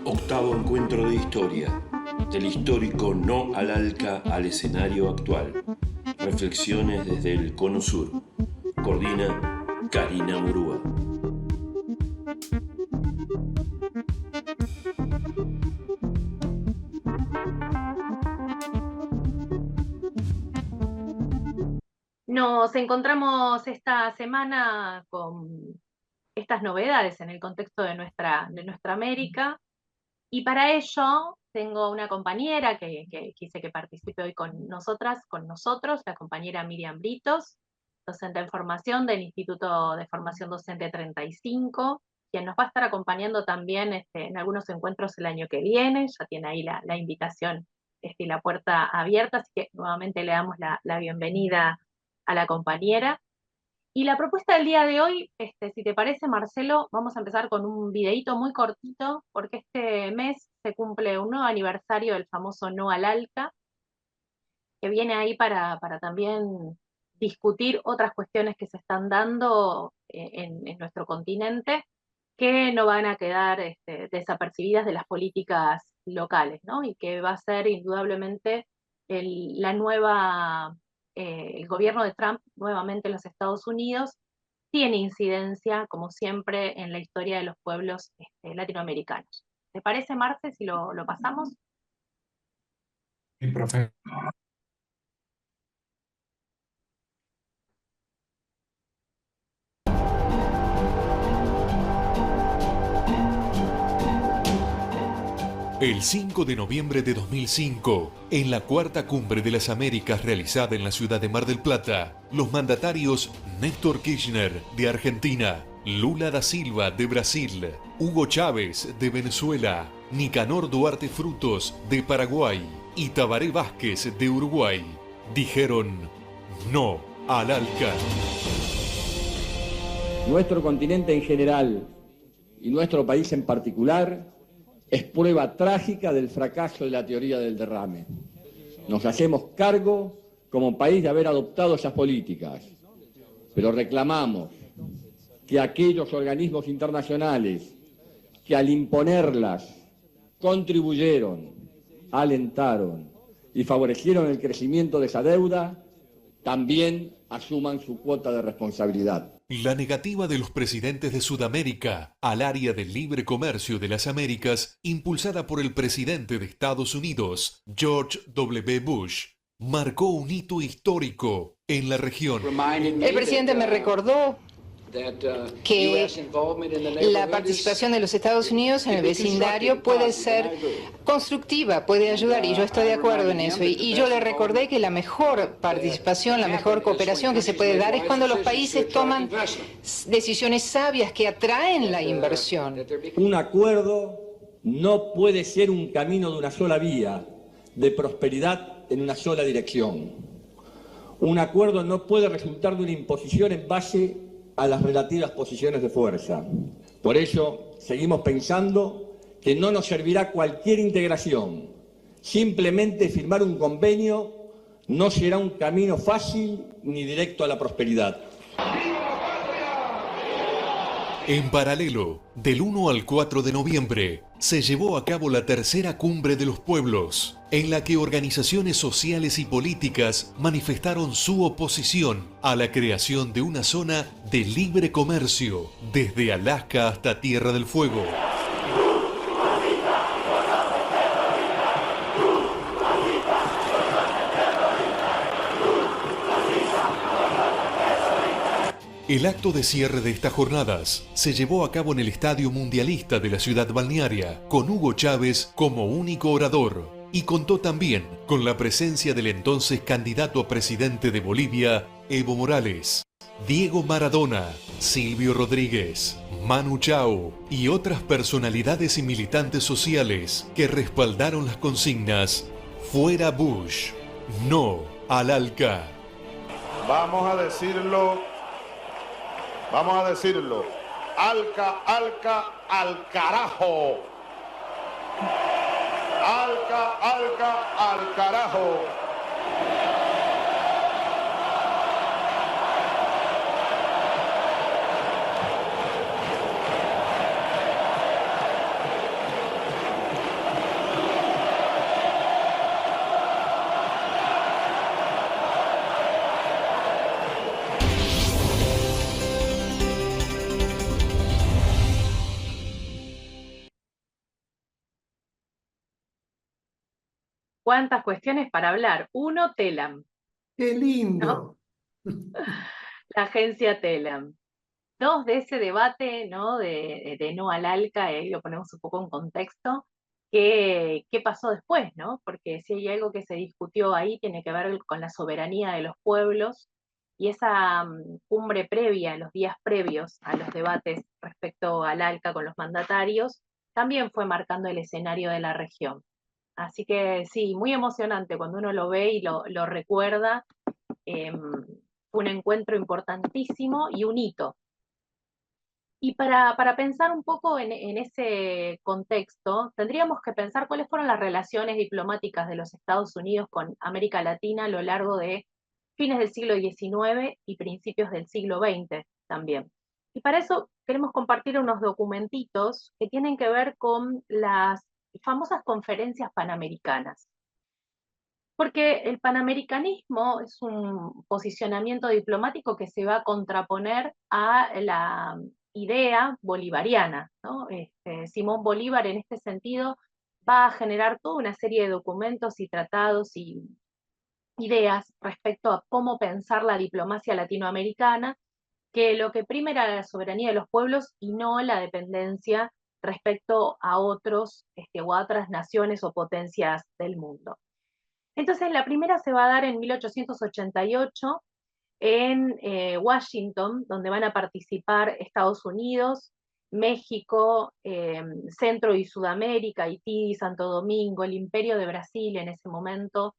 Octavo encuentro de historia, del histórico no al ALCA al escenario actual. Reflexiones desde el Cono Sur. Coordina Karina Murúa. Nos encontramos esta semana con estas novedades en el contexto de nuestra América, y para ello tengo una compañera que quise que participe hoy con nosotros, la compañera Miriam Britos, docente en formación del Instituto de Formación Docente 35, quien nos va a estar acompañando también en algunos encuentros el año que viene. Ya tiene ahí la invitación y la puerta abierta, así que nuevamente le damos la bienvenida a la compañera. Y la propuesta del día de hoy, si te parece, Marcelo, vamos a empezar con un videíto muy cortito, porque este mes se cumple un nuevo aniversario del famoso No al ALCA, que viene ahí para también discutir otras cuestiones que se están dando en nuestro continente, que no van a quedar desapercibidas de las políticas locales, ¿no? Y que va a ser indudablemente el gobierno de Trump nuevamente en los Estados Unidos tiene incidencia, como siempre, en la historia de los pueblos latinoamericanos. ¿Te parece, Marce, si lo pasamos? Sí, profe. El 5 de noviembre de 2005, en la Cuarta Cumbre de las Américas realizada en la ciudad de Mar del Plata, los mandatarios Néstor Kirchner, de Argentina, Lula da Silva, de Brasil, Hugo Chávez, de Venezuela, Nicanor Duarte Frutos, de Paraguay y Tabaré Vázquez, de Uruguay, dijeron no al ALCA. Nuestro continente en general y nuestro país en particular es prueba trágica del fracaso de la teoría del derrame. Nos hacemos cargo como país de haber adoptado esas políticas, pero reclamamos que aquellos organismos internacionales que al imponerlas contribuyeron, alentaron y favorecieron el crecimiento de esa deuda, también asuman su cuota de responsabilidad. La negativa de los presidentes de Sudamérica al área de libre comercio de las Américas, impulsada por el presidente de Estados Unidos, George W. Bush, marcó un hito histórico en la región. El presidente me recordó que la participación de los Estados Unidos en el vecindario puede ser constructiva, puede ayudar, y yo estoy de acuerdo en eso. Y yo le recordé que la mejor participación, la mejor cooperación que se puede dar es cuando los países toman decisiones sabias que atraen la inversión. Un acuerdo no puede ser un camino de una sola vía, de prosperidad en una sola dirección. Un acuerdo no puede resultar de una imposición en base a las relativas posiciones de fuerza. Por ello, seguimos pensando que no nos servirá cualquier integración. Simplemente firmar un convenio no será un camino fácil ni directo a la prosperidad. En paralelo, del 1 al 4 de noviembre, se llevó a cabo la tercera Cumbre de los Pueblos, en la que organizaciones sociales y políticas manifestaron su oposición a la creación de una zona de libre comercio, desde Alaska hasta Tierra del Fuego. El acto de cierre de estas jornadas se llevó a cabo en el Estadio Mundialista de la ciudad balnearia, con Hugo Chávez como único orador, y contó también con la presencia del entonces candidato a presidente de Bolivia, Evo Morales, Diego Maradona, Silvio Rodríguez, Manu Chao y otras personalidades y militantes sociales que respaldaron las consignas "Fuera Bush, no al ALCA". Vamos a decirlo. ALCA, ALCA, al carajo. ALCA, ALCA, al carajo. cuántas cuestiones para hablar. Uno, TELAM, ¡Qué ¿no? lindo! La agencia TELAM. Dos, de ese debate, ¿no? de no al ALCA, ahí lo ponemos un poco en contexto, qué pasó después, ¿no? Porque si hay algo que se discutió ahí, tiene que ver con la soberanía de los pueblos, y esa cumbre previa, los días previos a los debates respecto al ALCA con los mandatarios, también fue marcando el escenario de la región. Así que sí, muy emocionante cuando uno lo ve y lo recuerda. Fue un encuentro importantísimo y un hito. Y para pensar un poco en ese contexto, tendríamos que pensar cuáles fueron las relaciones diplomáticas de los Estados Unidos con América Latina a lo largo de fines del siglo XIX y principios del siglo XX también. Y para eso queremos compartir unos documentitos que tienen que ver con las famosas conferencias panamericanas. Porque el panamericanismo es un posicionamiento diplomático que se va a contraponer a la idea bolivariana, ¿no? Simón Bolívar en este sentido va a generar toda una serie de documentos y tratados y ideas respecto a cómo pensar la diplomacia latinoamericana, que lo que prima era la soberanía de los pueblos y no la dependencia respecto a otros o a otras naciones o potencias del mundo. Entonces la primera se va a dar en 1888 en Washington, donde van a participar Estados Unidos, México, Centro y Sudamérica, Haití, Santo Domingo, el Imperio de Brasil en ese momento,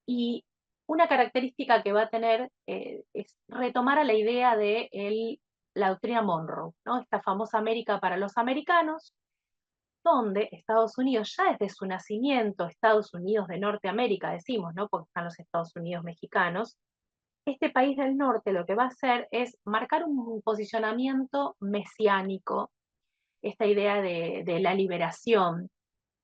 y una característica que va a tener es retomar a la idea de la doctrina Monroe, ¿no? Esta famosa América para los americanos, donde Estados Unidos, ya desde su nacimiento, Estados Unidos de Norteamérica, decimos, ¿no? Porque están los Estados Unidos mexicanos, este país del norte lo que va a hacer es marcar un posicionamiento mesiánico, esta idea de la liberación,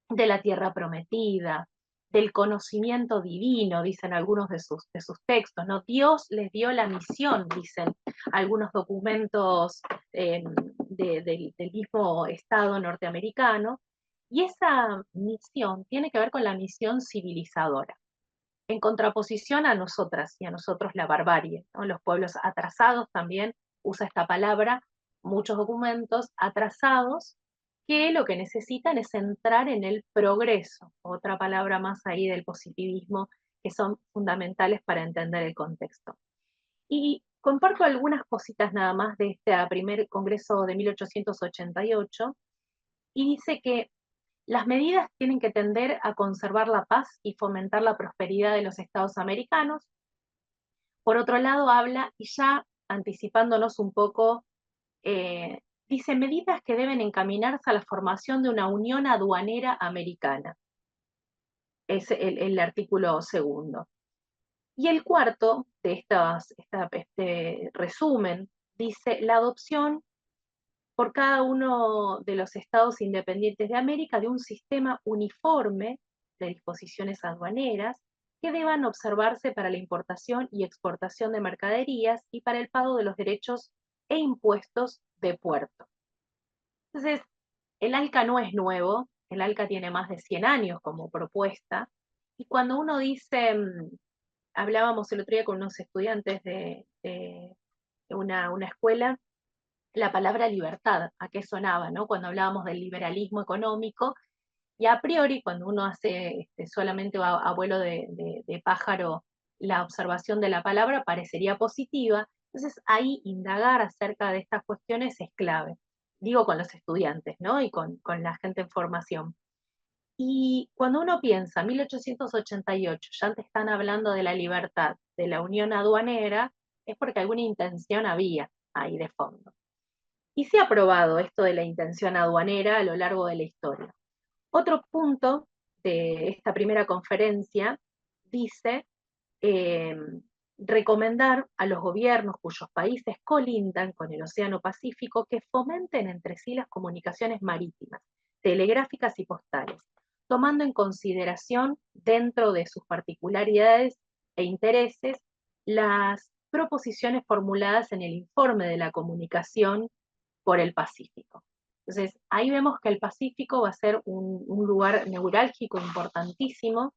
de la tierra prometida, del conocimiento divino, dicen algunos de sus textos, ¿no? Dios les dio la misión, dicen algunos documentos del mismo Estado norteamericano, y esa misión tiene que ver con la misión civilizadora, en contraposición a nosotras y a nosotros la barbarie, ¿no? Los pueblos atrasados también usa esta palabra, muchos documentos atrasados, que lo que necesitan es entrar en el progreso, otra palabra más ahí del positivismo, que son fundamentales para entender el contexto. Y comparto algunas cositas nada más de este primer congreso de 1888, y dice que las medidas tienen que tender a conservar la paz y fomentar la prosperidad de los Estados americanos. Por otro lado, habla, y ya anticipándonos un poco, dice medidas que deben encaminarse a la formación de una unión aduanera americana. Es el artículo segundo. Y el cuarto de este resumen dice la adopción por cada uno de los estados independientes de América de un sistema uniforme de disposiciones aduaneras que deban observarse para la importación y exportación de mercaderías y para el pago de los derechos e impuestos de puerto. Entonces, el ALCA no es nuevo, el ALCA tiene más de 100 años como propuesta, y cuando uno dice, hablábamos el otro día con unos estudiantes de una escuela, la palabra libertad, ¿a qué sonaba, no? Cuando hablábamos del liberalismo económico, y a priori, cuando uno hace solamente a vuelo de pájaro la observación de la palabra, parecería positiva. Entonces, ahí indagar acerca de estas cuestiones es clave. Digo con los estudiantes, ¿no? Y con la gente en formación. Y cuando uno piensa, 1888, ya te están hablando de la libertad, de la unión aduanera, es porque alguna intención había ahí de fondo. Y se ha probado esto de la intención aduanera a lo largo de la historia. Otro punto de esta primera conferencia dice recomendar a los gobiernos cuyos países colindan con el Océano Pacífico que fomenten entre sí las comunicaciones marítimas, telegráficas y postales, tomando en consideración dentro de sus particularidades e intereses las proposiciones formuladas en el informe de la comunicación por el Pacífico. Entonces, ahí vemos que el Pacífico va a ser un lugar neurálgico importantísimo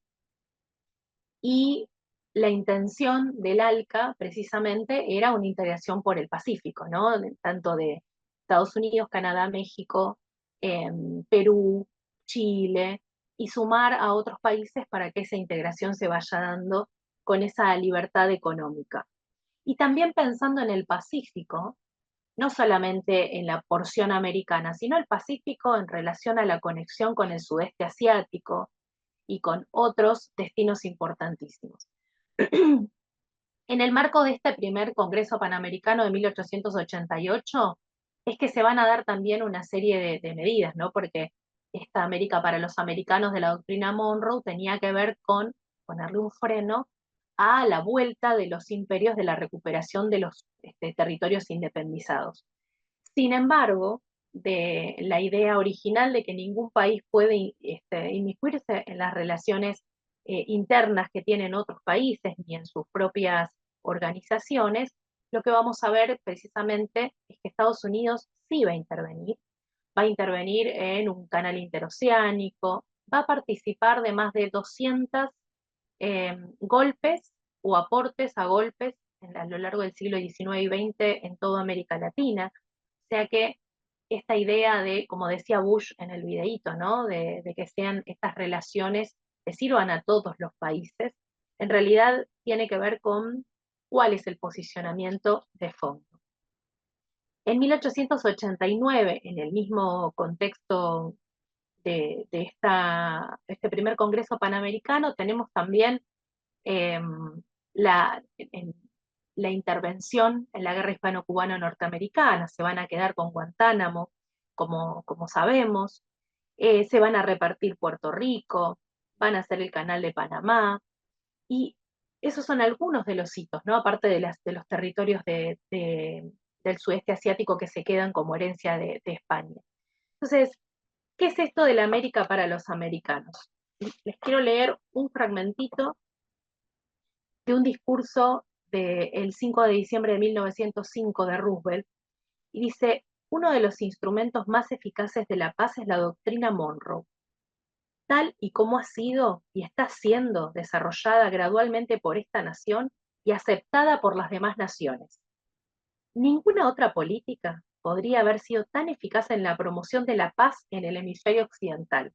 y la intención del ALCA precisamente era una integración por el Pacífico, ¿no? Tanto de Estados Unidos, Canadá, México, Perú, Chile, y sumar a otros países para que esa integración se vaya dando con esa libertad económica. Y también pensando en el Pacífico, no solamente en la porción americana, sino el Pacífico en relación a la conexión con el sudeste asiático y con otros destinos importantísimos. En el marco de este primer Congreso Panamericano de 1888, es que se van a dar también una serie de medidas, ¿no? Porque esta América para los americanos de la doctrina Monroe tenía que ver con ponerle un freno a la vuelta de los imperios de la recuperación de los territorios independizados. Sin embargo, de la idea original de que ningún país puede inmiscuirse en las relaciones internas que tienen otros países ni en sus propias organizaciones, lo que vamos a ver precisamente es que Estados Unidos sí va a intervenir en un canal interoceánico, va a participar de más de 200 golpes o aportes a golpes a lo largo del siglo XIX y XX en toda América Latina. O sea que esta idea de, como decía Bush en el videíto, ¿no? de que sean estas relaciones que sirvan a todos los países, en realidad tiene que ver con cuál es el posicionamiento de fondo. En 1889, en el mismo contexto de este primer Congreso Panamericano, tenemos también la intervención en la guerra hispano-cubano-norteamericana. Se van a quedar con Guantánamo, como sabemos, se van a repartir Puerto Rico, van a hacer el canal de Panamá, y esos son algunos de los hitos, ¿no? Aparte de los territorios del sudeste asiático que se quedan como herencia de España. Entonces, ¿qué es esto de la América para los americanos? Les quiero leer un fragmentito de un discurso del 5 de diciembre de 1905 de Roosevelt, y dice: uno de los instrumentos más eficaces de la paz es la doctrina Monroe, tal y como ha sido y está siendo desarrollada gradualmente por esta nación y aceptada por las demás naciones. Ninguna otra política podría haber sido tan eficaz en la promoción de la paz en el hemisferio occidental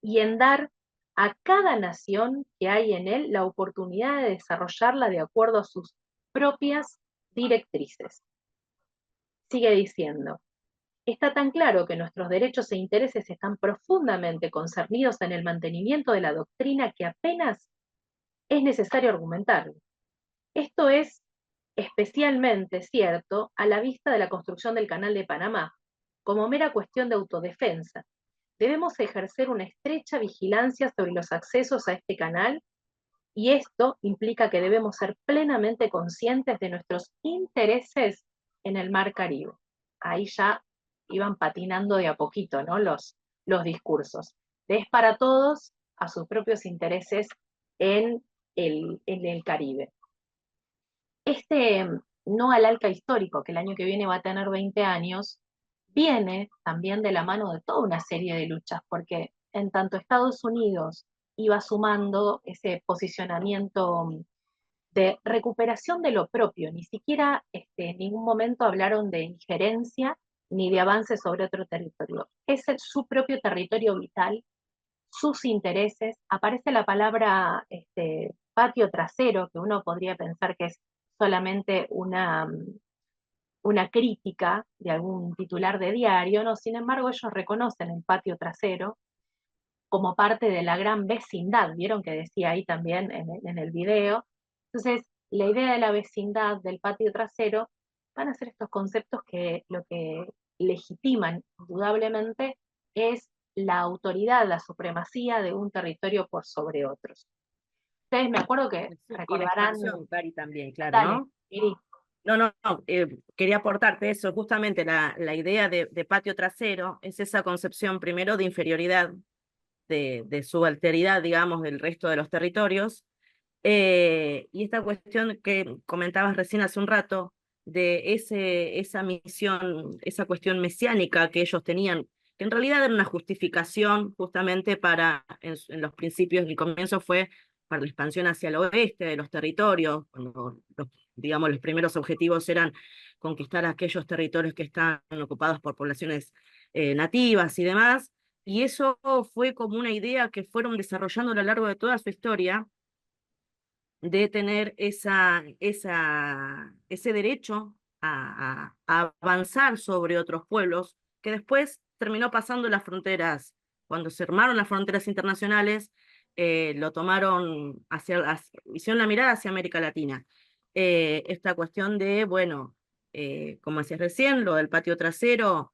y en dar a cada nación que hay en él la oportunidad de desarrollarla de acuerdo a sus propias directrices. Sigue diciendo: está tan claro que nuestros derechos e intereses están profundamente concernidos en el mantenimiento de la doctrina que apenas es necesario argumentarlo. Esto es especialmente cierto a la vista de la construcción del Canal de Panamá, como mera cuestión de autodefensa. Debemos ejercer una estrecha vigilancia sobre los accesos a este canal, y esto implica que debemos ser plenamente conscientes de nuestros intereses en el Mar Caribe. Ahí ya iban patinando de a poquito, ¿no? los discursos. Es para todos a sus propios intereses en el Caribe. Este no al ALCA histórico, que el año que viene va a tener 20 años, viene también de la mano de toda una serie de luchas, porque en tanto Estados Unidos iba sumando ese posicionamiento de recuperación de lo propio, ni siquiera en ningún momento hablaron de injerencia ni de avance sobre otro territorio. Es su propio territorio vital, sus intereses. Aparece la palabra patio trasero, que uno podría pensar que es solamente una crítica de algún titular de diario, ¿no? Sin embargo, ellos reconocen el patio trasero como parte de la gran vecindad. Vieron que decía ahí también en el video. Entonces, la idea de la vecindad, del patio trasero, van a ser estos conceptos que lo que legitiman indudablemente es la autoridad, la supremacía de un territorio por sobre otros. Ustedes, me acuerdo que recordarán... Cari, también, claro, Dale, ¿no? Iri. No, quería aportarte eso, justamente la idea de patio trasero es esa concepción primero de inferioridad, de subalteridad, digamos, del resto de los territorios, y esta cuestión que comentabas recién hace un rato, de esa misión, esa cuestión mesiánica que ellos tenían, que en realidad era una justificación justamente para, en los principios, el comienzo fue para la expansión hacia el oeste de los territorios, cuando digamos, los primeros objetivos eran conquistar aquellos territorios que están ocupados por poblaciones nativas y demás, y eso fue como una idea que fueron desarrollando a lo largo de toda su historia, de tener ese derecho a avanzar sobre otros pueblos, que después terminó pasando las fronteras. Cuando se armaron las fronteras internacionales, lo tomaron hicieron la mirada hacia América Latina. Esta cuestión de, bueno, como decías recién, lo del patio trasero,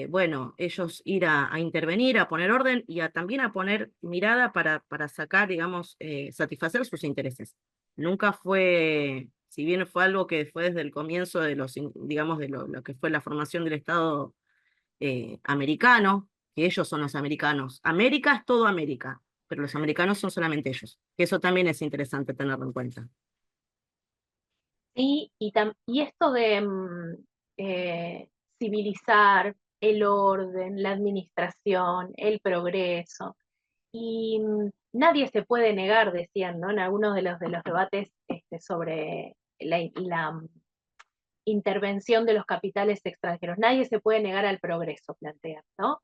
bueno, ellos ir a intervenir, a poner orden y también a poner mirada para sacar, digamos, satisfacer sus intereses. Nunca fue, si bien fue algo que fue desde el comienzo de digamos, de lo que fue la formación del Estado americano, que ellos son los americanos. América es todo América, pero los americanos son solamente ellos. Eso también es interesante tenerlo en cuenta. Y esto de civilizar el orden, la administración, el progreso, y nadie se puede negar, decían, ¿no? En algunos de los debates sobre la intervención de los capitales extranjeros, nadie se puede negar al progreso, plantean, ¿no?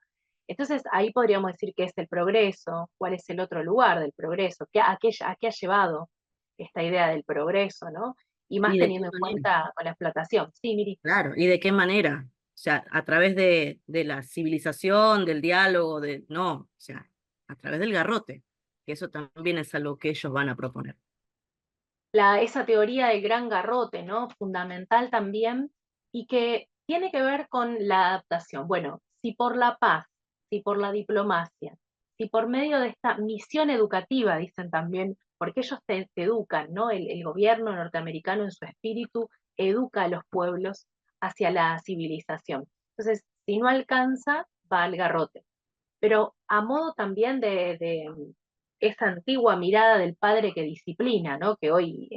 Entonces ahí podríamos decir qué es el progreso, cuál es el otro lugar del progreso, a qué ha llevado esta idea del progreso, ¿no? Y más teniendo en cuenta con la explotación. Sí, Miri. Claro, ¿y de qué manera? O sea, a través de la civilización, del diálogo, no, o sea, a través del garrote, que eso también es algo que ellos van a proponer. Esa teoría del gran garrote, ¿no? Fundamental también, y que tiene que ver con la adaptación. Bueno, si por la paz, si por la diplomacia, si por medio de esta misión educativa, dicen también, porque ellos te educan, ¿no? El gobierno norteamericano en su espíritu educa a los pueblos hacia la civilización. Entonces, si no alcanza, va al garrote. Pero a modo también de esa antigua mirada del padre que disciplina, ¿no? Que hoy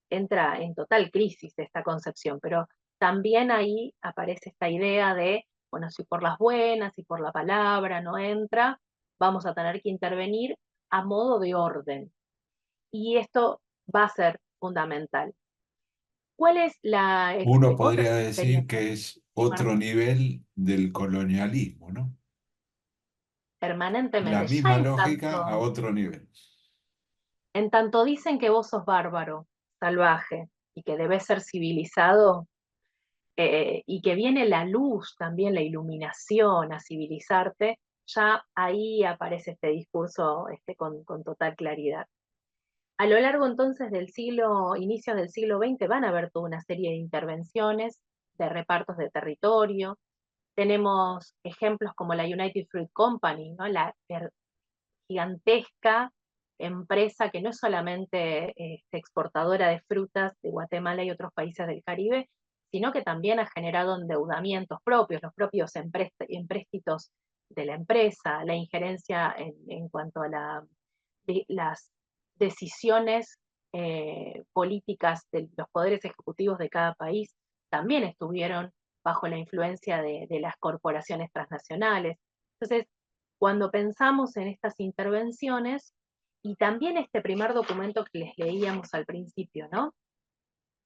entra en total crisis esta concepción, pero también ahí aparece esta idea de, bueno, si por las buenas, si por la palabra no entra, vamos a tener que intervenir a modo de orden. Y esto va a ser fundamental. ¿Cuál es Uno podría decir que es otro nivel del colonialismo, ¿no? Permanentemente. La misma lógica a otro nivel. En tanto dicen que vos sos bárbaro, salvaje, y que debes ser civilizado, y que viene la luz, también la iluminación a civilizarte, ya ahí aparece este discurso con total claridad. A lo largo entonces del inicios del siglo XX, van a haber toda una serie de intervenciones, de repartos de territorio. Tenemos ejemplos como la United Fruit Company, ¿no? La gigantesca empresa que no es solamente exportadora de frutas de Guatemala y otros países del Caribe, sino que también ha generado endeudamientos propios, los propios empréstitos de la empresa, la injerencia en cuanto a las decisiones políticas de los poderes ejecutivos de cada país, también estuvieron bajo la influencia de las corporaciones transnacionales. Entonces, cuando pensamos en estas intervenciones, y también este primer documento que les leíamos al principio, ¿no?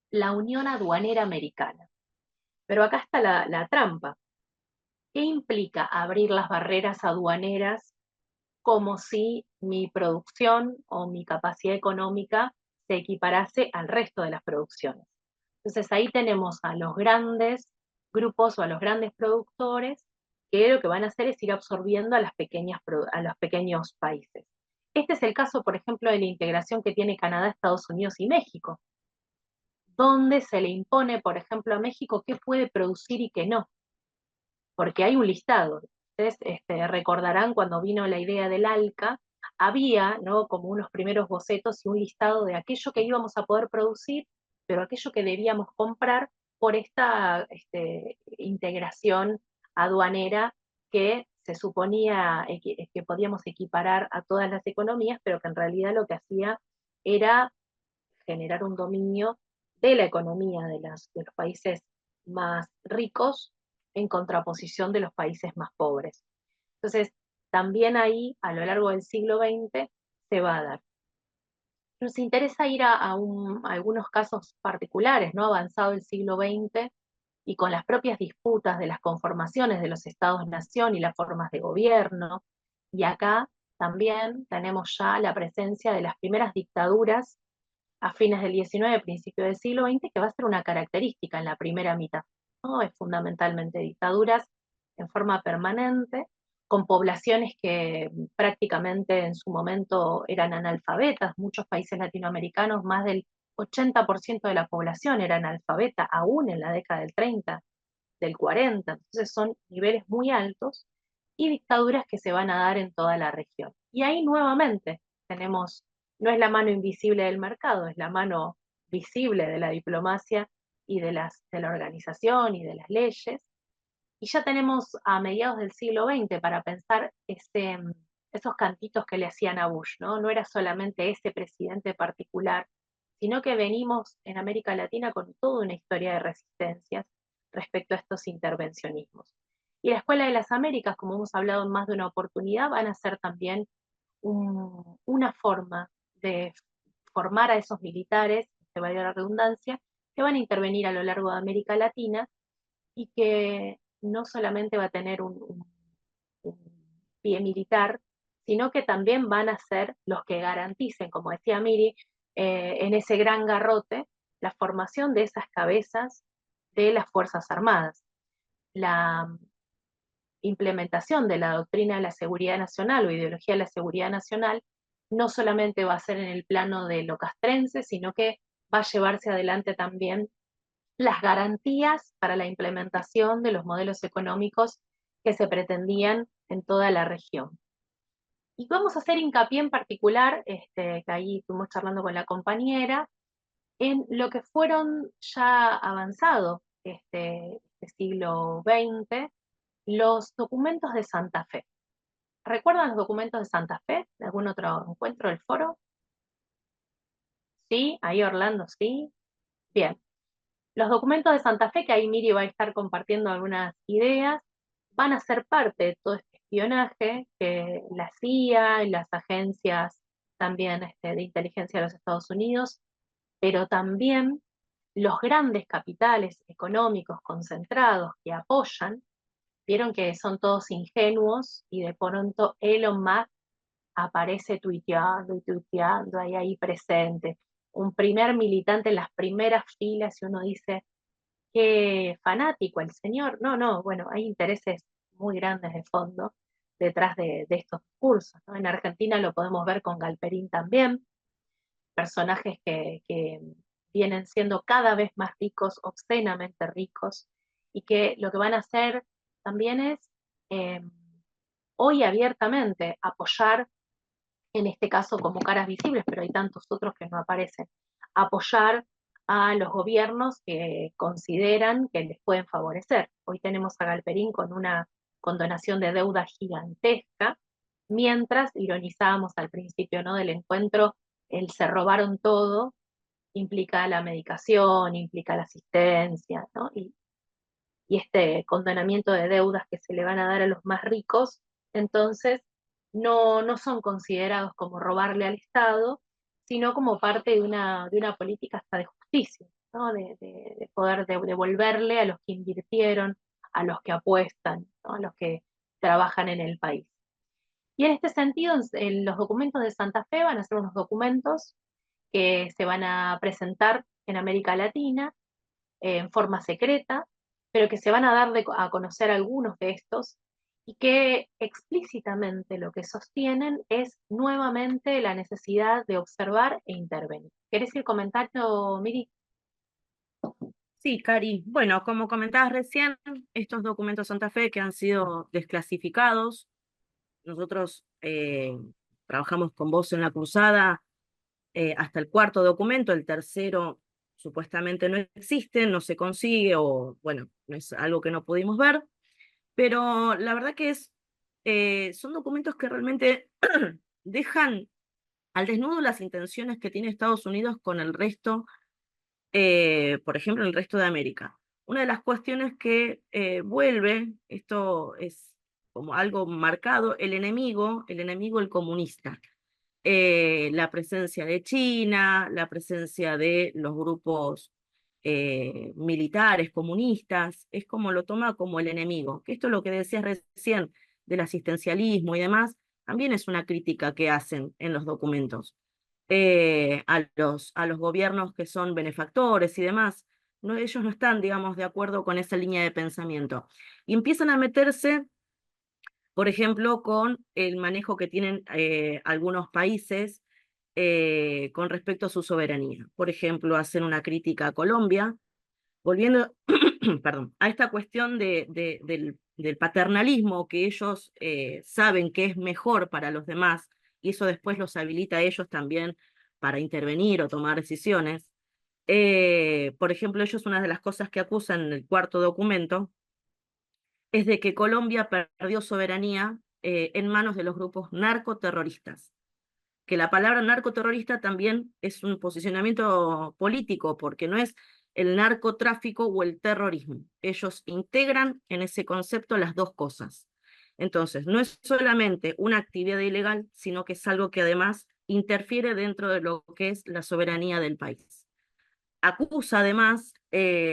La Unión Aduanera Americana. Pero acá está la trampa. ¿Qué implica abrir las barreras aduaneras como si mi producción o mi capacidad económica se equiparase al resto de las producciones? Entonces ahí tenemos a los grandes grupos o a los grandes productores que lo que van a hacer es ir absorbiendo a los pequeños países. Este es el caso, por ejemplo, de la integración que tiene Canadá, Estados Unidos y México, donde se le impone, por ejemplo, a México qué puede producir y qué no, porque hay un listado. Ustedes recordarán cuando vino la idea del ALCA, había, ¿no?, como unos primeros bocetos y un listado de aquello que íbamos a poder producir, pero aquello que debíamos comprar por esta integración aduanera que se suponía que podíamos equiparar a todas las economías, pero que en realidad lo que hacía era generar un dominio de la economía de los países más ricos en contraposición de los países más pobres. Entonces, también ahí, a lo largo del siglo XX, se va a dar. Nos interesa ir a algunos casos particulares, ¿no? Avanzado el siglo XX y con las propias disputas de las conformaciones de los estados-nación y las formas de gobierno. Y acá también tenemos ya la presencia de las primeras dictaduras a fines del XIX, principio del siglo XX, que va a ser una característica en la primera mitad, ¿no? Es fundamentalmente dictaduras en forma permanente, con poblaciones que prácticamente en su momento eran analfabetas. Muchos países latinoamericanos, más del 80% de la población era analfabeta, aún en la década del 30, del 40, entonces son niveles muy altos, y dictaduras que se van a dar en toda la región. Y ahí nuevamente tenemos, no es la mano invisible del mercado, es la mano visible de la diplomacia y de la organización y de las leyes, y ya tenemos a mediados del siglo XX para pensar esos cantitos que le hacían a Bush, ¿no? No era solamente ese presidente particular, sino que venimos en América Latina con toda una historia de resistencias respecto a estos intervencionismos. Y la Escuela de las Américas, como hemos hablado en más de una oportunidad, van a ser también una forma de formar a esos militares, se vaya la redundancia, que van a intervenir a lo largo de América Latina y que no solamente va a tener un pie militar, sino que también van a ser los que garanticen, como decía Miri, en ese gran garrote, la formación de esas cabezas de las Fuerzas Armadas. La implementación de la doctrina de la seguridad nacional o ideología de la seguridad nacional no solamente va a ser en el plano de lo castrense, sino que va a llevarse adelante también las garantías para la implementación de los modelos económicos que se pretendían en toda la región. Y vamos a hacer hincapié en particular, que ahí estuvimos charlando con la compañera, en lo que fueron ya avanzado este siglo XX, los documentos de Santa Fe. ¿Recuerdan los documentos de Santa Fe? ¿De algún otro encuentro del foro? ¿Sí? Ahí Orlando, ¿sí? Bien. Los documentos de Santa Fe, que ahí Miri va a estar compartiendo algunas ideas, van a ser parte de todo este espionaje que la CIA y las agencias también de inteligencia de los Estados Unidos, pero también los grandes capitales económicos concentrados que apoyan, vieron que son todos ingenuos y de pronto Elon Musk aparece tuiteando y tuiteando ahí presente. Un primer militante en las primeras filas y uno dice, qué fanático el señor. No, bueno, hay intereses muy grandes de fondo detrás de estos discursos, ¿no? En Argentina lo podemos ver con Galperín también, personajes que vienen siendo cada vez más ricos, obscenamente ricos, y que lo que van a hacer también es hoy abiertamente apoyar, en este caso como caras visibles, pero hay tantos otros que no aparecen, apoyar a los gobiernos que consideran que les pueden favorecer. Hoy tenemos a Galperín con una condonación de deuda gigantesca, mientras ironizábamos al principio, ¿no?, del encuentro, el se robaron todo, implica la medicación, implica la asistencia, ¿no? Y este condonamiento de deudas que se le van a dar a los más ricos, entonces no son considerados como robarle al Estado, sino como parte de una política hasta de justicia, ¿no? De poder devolverle a los que invirtieron, a los que apuestan, ¿no?, a los que trabajan en el país. Y en este sentido, en los documentos de Santa Fe van a ser unos documentos que se van a presentar en América Latina en forma secreta, pero que se van a dar a conocer algunos de estos y que explícitamente lo que sostienen es nuevamente la necesidad de observar e intervenir. ¿Querés ir comentando, Miri? Sí, Cari. Bueno, como comentabas recién, estos documentos Santa Fe que han sido desclasificados, nosotros trabajamos con vos en la cruzada hasta el cuarto documento, el tercero supuestamente no existe, no se consigue, o bueno, no es algo que no pudimos ver, pero la verdad que son documentos que realmente dejan al desnudo las intenciones que tiene Estados Unidos con el resto, por ejemplo, el resto de América. Una de las cuestiones que vuelve, esto es como algo marcado, el enemigo, el comunista. la presencia de China, la presencia de los grupos militares, comunistas, es como lo toma como el enemigo. Que esto es lo que decías recién del asistencialismo y demás, también es una crítica que hacen en los documentos. A los gobiernos que son benefactores y demás, no, ellos no están, digamos, de acuerdo con esa línea de pensamiento. Y empiezan a meterse, por ejemplo, con el manejo que tienen algunos países con respecto a su soberanía. Por ejemplo, hacen una crítica a Colombia, volviendo perdón, a esta cuestión del paternalismo, que ellos saben que es mejor para los demás, y eso después los habilita a ellos también para intervenir o tomar decisiones. Por ejemplo, ellos, una de las cosas que acusan en el cuarto documento es de que Colombia perdió soberanía en manos de los grupos narcoterroristas. Que la palabra narcoterrorista también es un posicionamiento político, porque no es el narcotráfico o el terrorismo. Ellos integran en ese concepto las dos cosas. Entonces, no es solamente una actividad ilegal, sino que es algo que además interfiere dentro de lo que es la soberanía del país. Acusa además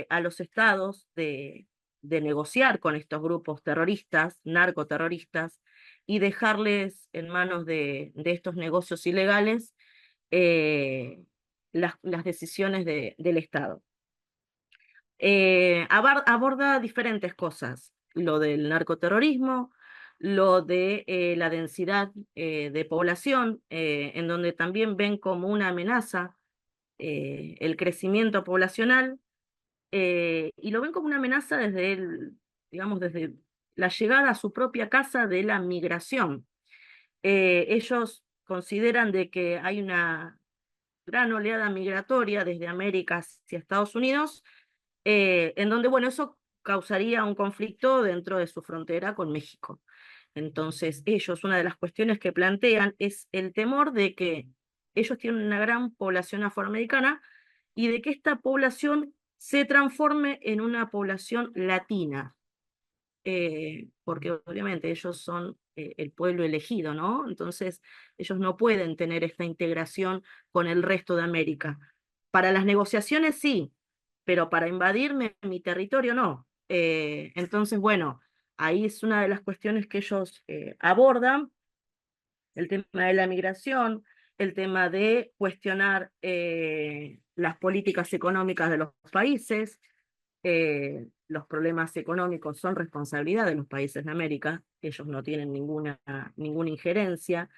a los estados de negociar con estos grupos terroristas, narcoterroristas, y dejarles en manos de estos negocios ilegales las decisiones del Estado. Aborda diferentes cosas, lo del narcoterrorismo, lo de la densidad de población, en donde también ven como una amenaza el crecimiento poblacional, y lo ven como una amenaza digamos, desde la llegada a su propia casa de la migración. Ellos consideran de que hay una gran oleada migratoria desde América hacia Estados Unidos, en donde, bueno, eso causaría un conflicto dentro de su frontera con México. Entonces, ellos, una de las cuestiones que plantean es el temor de que ellos tienen una gran población afroamericana y de que esta población se transforme en una población latina, porque obviamente ellos son el pueblo elegido, ¿no? Entonces, ellos no pueden tener esta integración con el resto de América. Para las negociaciones sí, pero para invadirme mi territorio no. Entonces, bueno, ahí es una de las cuestiones que ellos abordan, el tema de la migración, el tema de cuestionar las políticas económicas de los países. Los problemas económicos son responsabilidad de los países de América, ellos no tienen ninguna injerencia.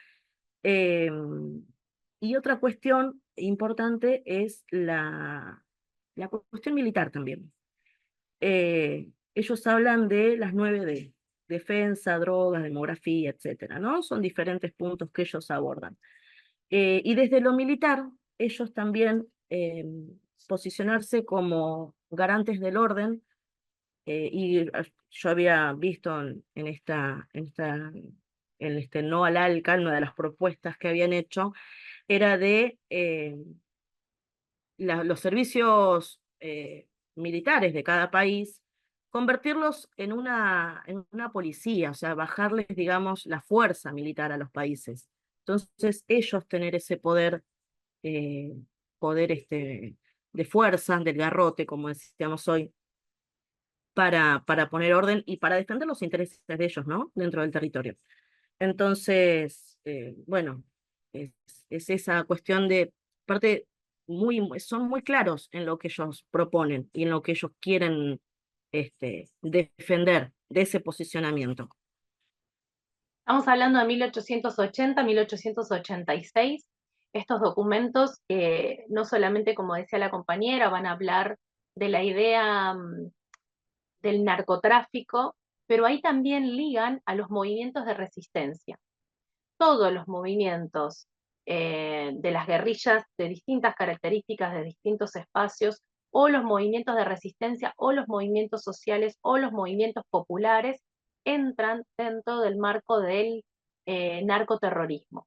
Y otra cuestión importante es la cuestión militar también. Ellos hablan de las 9D, defensa, drogas, demografía, etcétera, ¿no? Son diferentes puntos que ellos abordan. Y desde lo militar, ellos también posicionarse como garantes del orden, y yo había visto en este no al ALCA, una de las propuestas que habían hecho, era de los servicios militares de cada país, convertirlos en una policía, o sea, bajarles, digamos, la fuerza militar a los países. Entonces, ellos tener ese poder, eh, de fuerza, del garrote, como decíamos hoy, para poner orden y para defender los intereses de ellos, ¿no? Dentro del territorio. Entonces, bueno, es esa cuestión de, parte, son muy claros en lo que ellos proponen y en lo que ellos quieren defender de ese posicionamiento. Estamos hablando de 1880, 1886. Estos documentos que no solamente, como decía la compañera, van a hablar de la idea del narcotráfico, pero ahí también ligan a los movimientos de resistencia. Todos los movimientos de las guerrillas de distintas características, de distintos espacios, o los movimientos de resistencia, o los movimientos sociales, o los movimientos populares, entran dentro del marco del narcoterrorismo.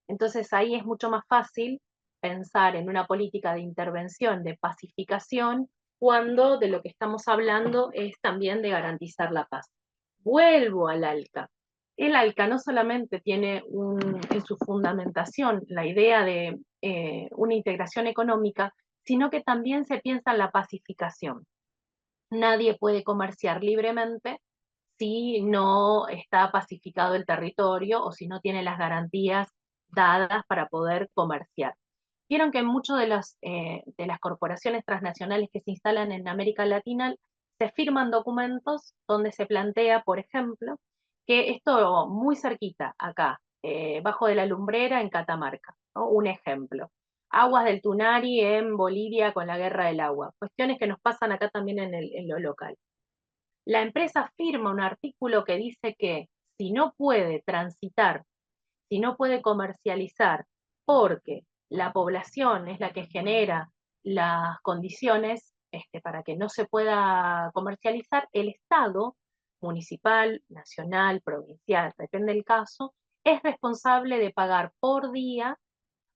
Entonces ahí es mucho más fácil pensar en una política de intervención, de pacificación, cuando de lo que estamos hablando es también de garantizar la paz. Vuelvo al ALCA. el ALCA no solamente tiene en su fundamentación la idea de una integración económica, sino que también se piensa en la pacificación. Nadie puede comerciar libremente si no está pacificado el territorio o si no tiene las garantías dadas para poder comerciar. Vieron que muchas de las corporaciones transnacionales que se instalan en América Latina se firman documentos donde se plantea, por ejemplo, que esto muy cerquita, acá, bajo de la Lumbrera en Catamarca, ¿no? Un ejemplo. Aguas del Tunari en Bolivia con la guerra del agua. Cuestiones que nos pasan acá también en lo local. La empresa firma un artículo que dice que si no puede transitar, si no puede comercializar, porque la población es la que genera las condiciones para que no se pueda comercializar, el Estado, municipal, nacional, provincial, depende del caso, es responsable de pagar por día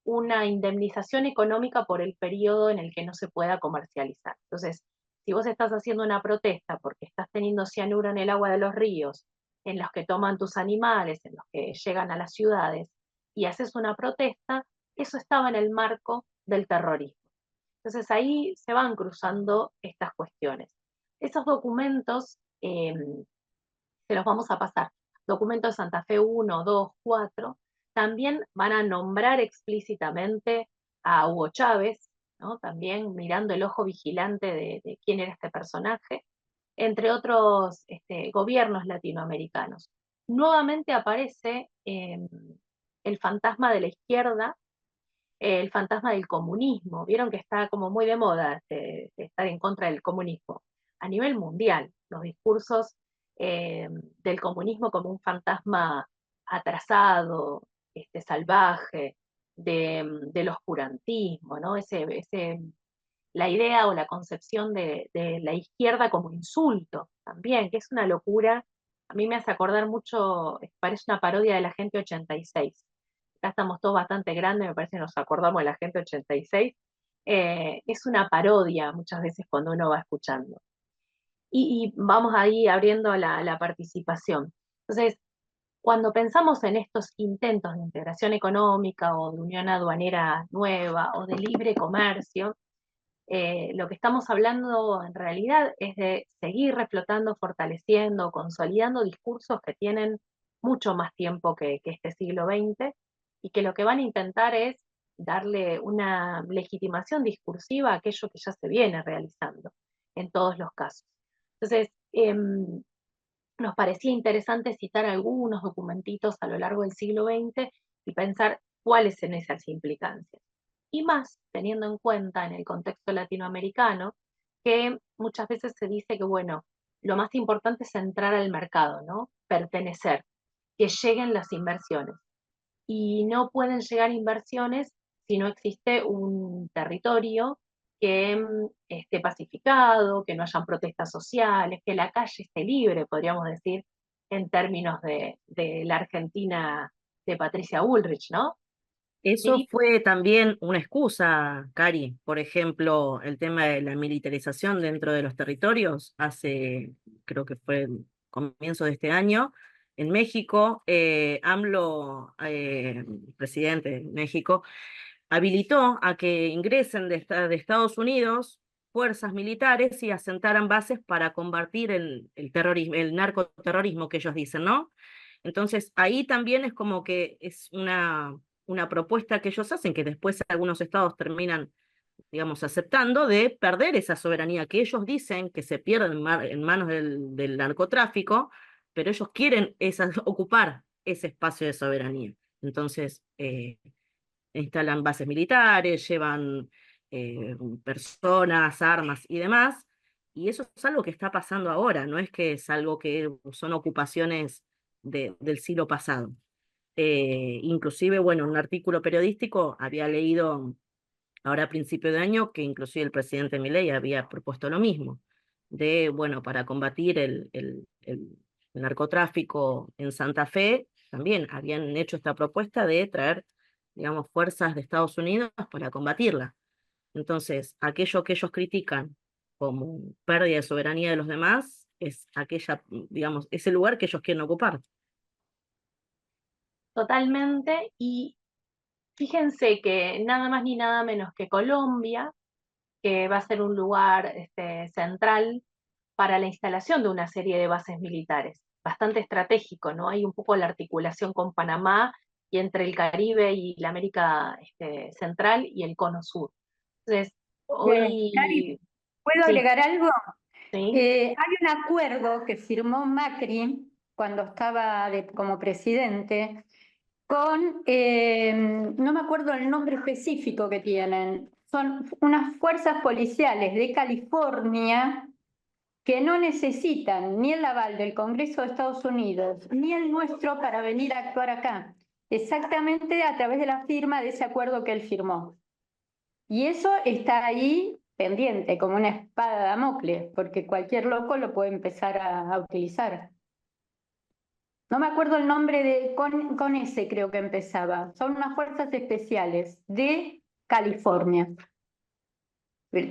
una indemnización económica por el periodo en el que no se pueda comercializar. Entonces, si vos estás haciendo una protesta porque estás teniendo cianuro en el agua de los ríos, en los que toman tus animales, en los que llegan a las ciudades, y haces una protesta, eso estaba en el marco del terrorismo. Entonces ahí se van cruzando estas cuestiones. Esos documentos se los vamos a pasar. Documentos Santa Fe 1, 2, 4, también van a nombrar explícitamente a Hugo Chávez, ¿no? También mirando el ojo vigilante de quién era este personaje, entre otros gobiernos latinoamericanos. Nuevamente aparece el fantasma de la izquierda, el fantasma del comunismo. Vieron que está como muy de moda estar en contra del comunismo. A nivel mundial, los discursos del comunismo como un fantasma atrasado, salvaje, del oscurantismo, ¿no? La idea o la concepción de la izquierda como insulto también, que es una locura. A mí me hace acordar mucho, parece una parodia de la Gente 86. Acá estamos todos bastante grandes, me parece que nos acordamos de la Gente 86. Es una parodia muchas veces cuando uno va escuchando. Y vamos ahí abriendo la participación. Entonces, cuando pensamos en estos intentos de integración económica o de unión aduanera nueva o de libre comercio, lo que estamos hablando en realidad es de seguir reflotando, fortaleciendo, consolidando discursos que tienen mucho más tiempo que este siglo XX y que lo que van a intentar es darle una legitimación discursiva a aquello que ya se viene realizando en todos los casos. Entonces, nos parecía interesante citar algunos documentitos a lo largo del siglo XX y pensar cuáles son esas implicancias. Y más teniendo en cuenta en el contexto latinoamericano que muchas veces se dice que, bueno, lo más importante es entrar al mercado, ¿no? Pertenecer, que lleguen las inversiones. Y no pueden llegar inversiones si no existe un territorio que esté pacificado, que no hayan protestas sociales, que la calle esté libre, podríamos decir, en términos de la Argentina de Patricia Bullrich, ¿no? Eso fue también una excusa, Cari. Por ejemplo, el tema de la militarización dentro de los territorios, creo que fue el comienzo de este año, en México, AMLO, presidente de México, habilitó a que ingresen de Estados Unidos fuerzas militares y asentaran bases para combatir el terrorismo, el narcoterrorismo que ellos dicen, ¿no? Entonces, ahí también es como que es una propuesta que ellos hacen, que después algunos estados terminan, digamos, aceptando, de perder esa soberanía que ellos dicen que se pierde en manos del narcotráfico, pero ellos quieren ocupar ese espacio de soberanía. Entonces, instalan bases militares, llevan personas, armas y demás, y eso es algo que está pasando ahora, no es que es algo que son ocupaciones del siglo pasado. Inclusive, bueno, un artículo periodístico había leído ahora a principio de año que inclusive el presidente Milei había propuesto lo mismo, de, bueno, para combatir el narcotráfico en Santa Fe, también habían hecho esta propuesta de traer, digamos, fuerzas de Estados Unidos para combatirla. Entonces, aquello que ellos critican como pérdida de soberanía de los demás es aquella, digamos, ese lugar que ellos quieren ocupar. totalmente. Y fíjense que nada más ni nada menos que Colombia, que va a ser un lugar central para la instalación de una serie de bases militares, bastante estratégico, ¿no? Hay un poco la articulación con Panamá y entre el Caribe y la América Central y el Cono Sur. Entonces, Cari, hoy, ¿puedo sí, agregar algo? sí, Hay un acuerdo que firmó Macri cuando estaba como presidente con, no me acuerdo el nombre específico que tienen, son unas fuerzas policiales de California que no necesitan ni el aval del Congreso de Estados Unidos ni el nuestro para venir a actuar acá, exactamente a través de la firma de ese acuerdo que él firmó. Y eso está ahí pendiente, como una espada de Damocles, porque cualquier loco lo puede empezar a utilizar. No me acuerdo el nombre con ese creo que empezaba. Son unas fuerzas especiales de California.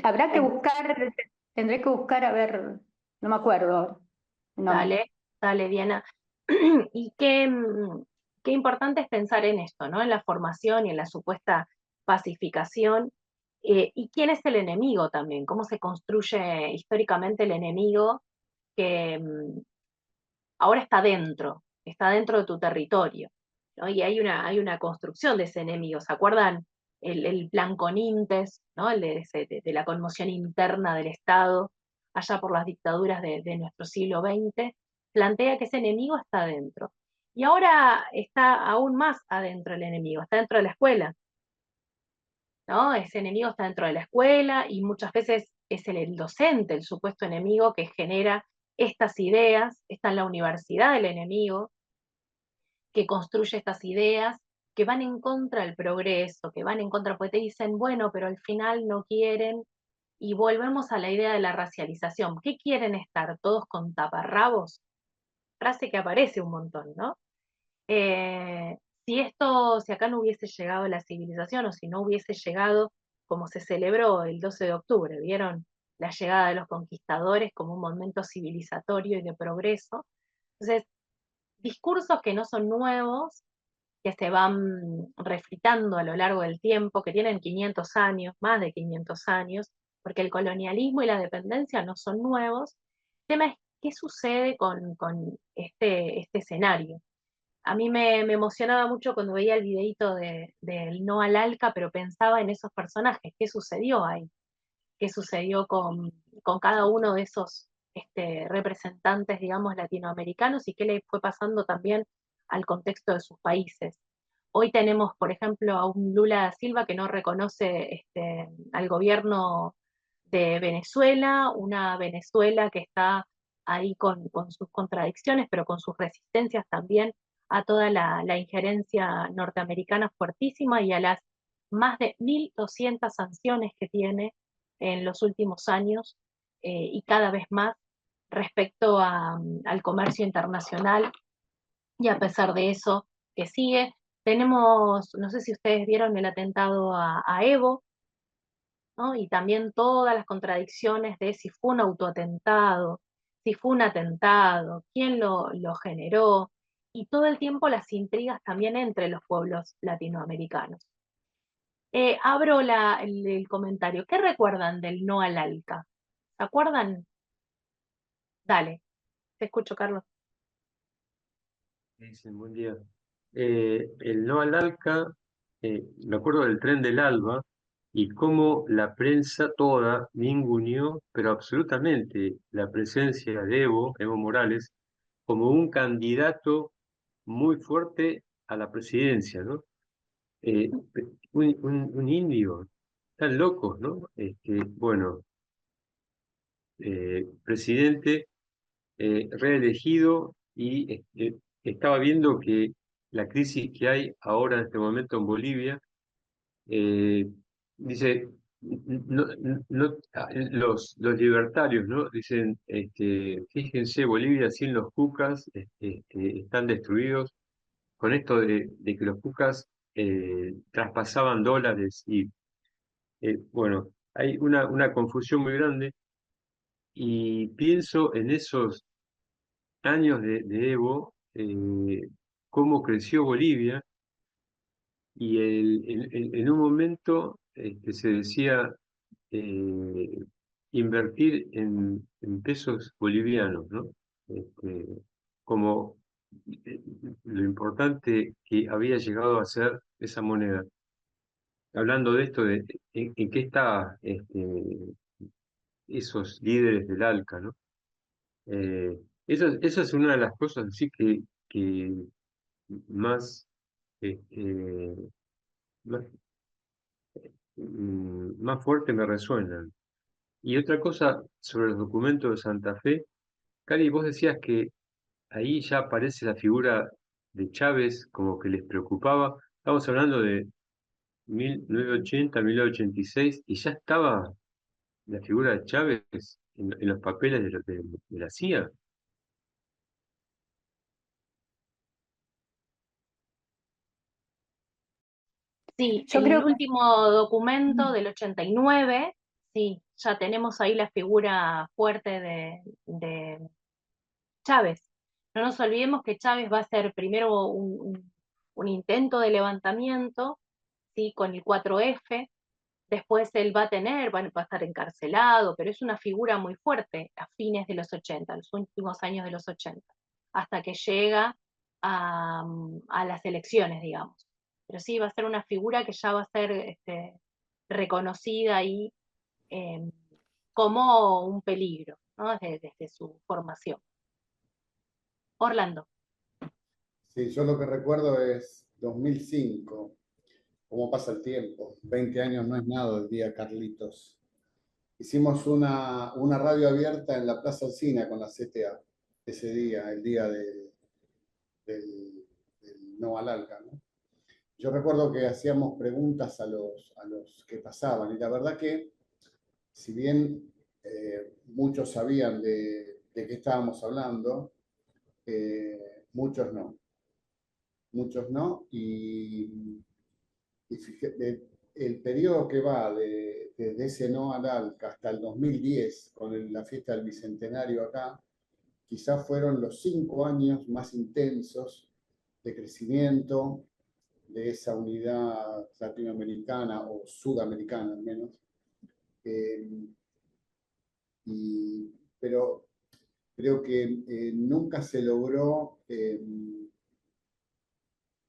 Habrá que buscar, tendré que buscar a ver, no me acuerdo. No. dale, dale, Diana. Y qué importante es pensar en esto, ¿no? En la formación y en la supuesta pacificación. Y quién es el enemigo también, cómo se construye históricamente el enemigo que ahora está dentro de tu territorio, ¿no? Y hay una construcción de ese enemigo. ¿Se acuerdan el plan Conintes, ¿no? De la conmoción interna del Estado, allá por las dictaduras de nuestro siglo XX? Plantea que ese enemigo está adentro. Y ahora está aún más adentro el enemigo, está dentro de la escuela, ¿no? Ese enemigo está dentro de la escuela y muchas veces es el docente el supuesto enemigo que genera estas ideas, está en la universidad el enemigo que construye estas ideas que van en contra del progreso, que van en contra, porque te dicen, bueno, pero al final no quieren, y volvemos a la idea de la racialización. ¿Qué quieren estar todos con taparrabos? Frase que aparece un montón, ¿no? Si acá no hubiese llegado la civilización o si no hubiese llegado como se celebró el 12 de octubre, ¿vieron? La llegada de los conquistadores como un momento civilizatorio y de progreso. Entonces, discursos que no son nuevos, que se van refritando a lo largo del tiempo, que tienen 500 años, más de 500 años, porque el colonialismo y la dependencia no son nuevos. El tema es qué sucede con este escenario. A mí me emocionaba mucho cuando veía el videíto del No al Alca, pero pensaba en esos personajes, qué sucedió ahí, qué sucedió con cada uno de esos representantes, digamos, latinoamericanos y qué le fue pasando también al contexto de sus países. Hoy tenemos, por ejemplo, a un Lula da Silva que no reconoce al gobierno de Venezuela, una Venezuela que está ahí con sus contradicciones, pero con sus resistencias también a toda la injerencia norteamericana fuertísima y a las más de 1.200 sanciones que tiene en los últimos años y cada vez más respecto al comercio internacional, y a pesar de eso que sigue. Tenemos, no sé si ustedes vieron el atentado a Evo, ¿no? Y también todas las contradicciones de si fue un autoatentado, si fue un atentado, quién lo generó, y todo el tiempo las intrigas también entre los pueblos latinoamericanos. Abro el comentario. ¿Qué recuerdan del no al ALCA? ¿Se acuerdan? Dale, te escucho, Carlos. Dicen, buen día. El no al ALCA, me acuerdo del tren del Alba y cómo la prensa toda ninguneó, pero absolutamente, la presencia de Evo Morales, como un candidato muy fuerte a la presidencia, ¿no? Un indio, tan locos, ¿no? Bueno, presidente reelegido y estaba viendo que la crisis que hay ahora en este momento en Bolivia, dice, los libertarios, ¿no? Dicen, fíjense, Bolivia sin los cucas están destruidos, con esto de que los cucas traspasaban dólares y, bueno, hay una confusión muy grande y pienso en esos años de Evo, cómo creció Bolivia, y en un momento se decía invertir en pesos bolivianos, ¿no? Este, como lo importante que había llegado a ser esa moneda. Hablando de esto, en qué está esos líderes del ALCA, ¿no? Esa es una de las cosas así que más, este, más, más fuerte me resuenan. Y otra cosa sobre los documentos de Santa Fe, Cari, vos decías que ahí ya aparece la figura de Chávez como que les preocupaba. Estamos hablando de 1980, 1986, y ya estaba la figura de Chávez en los papeles de la CIA. Sí, Yo en creo el último documento del 89, sí, ya tenemos ahí la figura fuerte de Chávez. No nos olvidemos que Chávez va a hacer primero un intento de levantamiento, ¿sí? Con el 4F, después él va a estar encarcelado, pero es una figura muy fuerte a fines de los 80, los últimos años de los 80, hasta que llega a las elecciones, digamos. Pero sí, va a ser una figura que ya va a ser reconocida ahí eh, como un peligro, ¿no? Desde su formación. Orlando. Sí, yo lo que recuerdo es 2005, cómo pasa el tiempo. 20 años no es nada el día, Carlitos. Hicimos una radio abierta en la Plaza Alsina con la CTA ese día, el día del no al ALCA, ¿no? Yo recuerdo que hacíamos preguntas a los que pasaban y la verdad que si bien muchos sabían de qué estábamos hablando, muchos no. Muchos no, el periodo que va desde ese no al ALCA hasta el 2010, con la fiesta del Bicentenario acá, quizás fueron los 5 años más intensos de crecimiento de esa unidad latinoamericana o sudamericana al menos. Pero creo que nunca se logró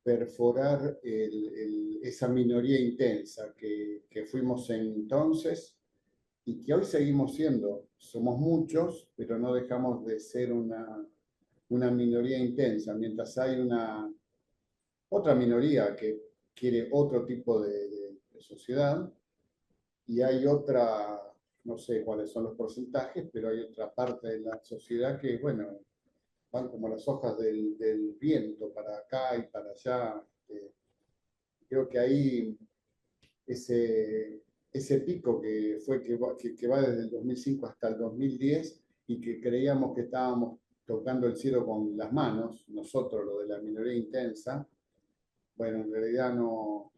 perforar esa minoría intensa que fuimos entonces y que hoy seguimos siendo. Somos muchos, pero no dejamos de ser una minoría intensa, mientras hay otra minoría que quiere otro tipo de sociedad y hay otra, no sé cuáles son los porcentajes, pero hay otra parte de la sociedad que, bueno, van como las hojas del viento para acá y para allá. Creo que ahí ese pico que va desde el 2005 hasta el 2010 y que creíamos que estábamos tocando el cielo con las manos, nosotros, lo de la minoría intensa, bueno, en realidad no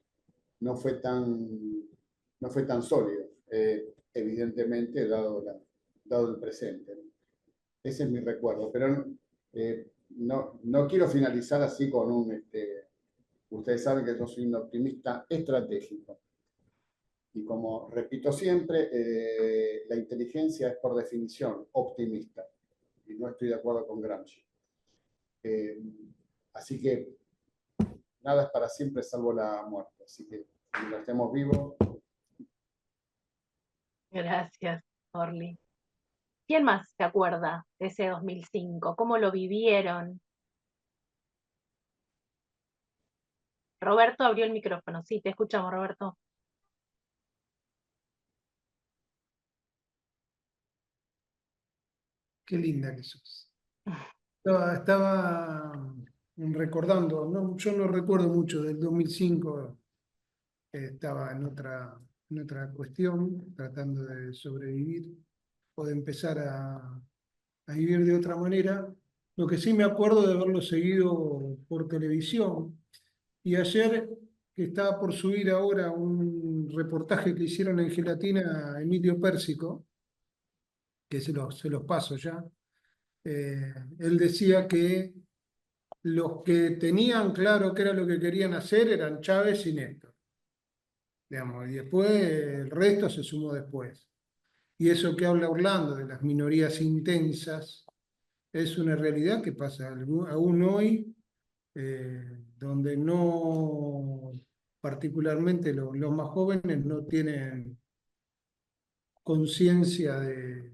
fue tan sólido, evidentemente, dado el presente. Ese es mi recuerdo, pero no quiero finalizar así con ustedes saben que yo soy un optimista estratégico. Y como repito siempre, la inteligencia es por definición optimista. Y no estoy de acuerdo con Gramsci. Así que nada es para siempre salvo la muerte. Así que mientras estemos vivos. Gracias, Orly. ¿Quién más se acuerda de ese 2005? ¿Cómo lo vivieron? Roberto abrió el micrófono. Sí, te escuchamos, Roberto. Qué linda que sos. Estaba recordando, yo no recuerdo mucho del 2005, estaba en otra cuestión, tratando de sobrevivir o de empezar a vivir de otra manera. Lo que sí me acuerdo de haberlo seguido por televisión. Y ayer, que estaba por subir ahora un reportaje que hicieron en Gelatina Emilio Pérsico, que se los paso ya, él decía que los que tenían claro qué era lo que querían hacer eran Chávez y Néstor, digamos, y después el resto se sumó después. Y eso que habla Orlando de las minorías intensas es una realidad que pasa aún hoy, donde no, particularmente los más jóvenes, no tienen conciencia de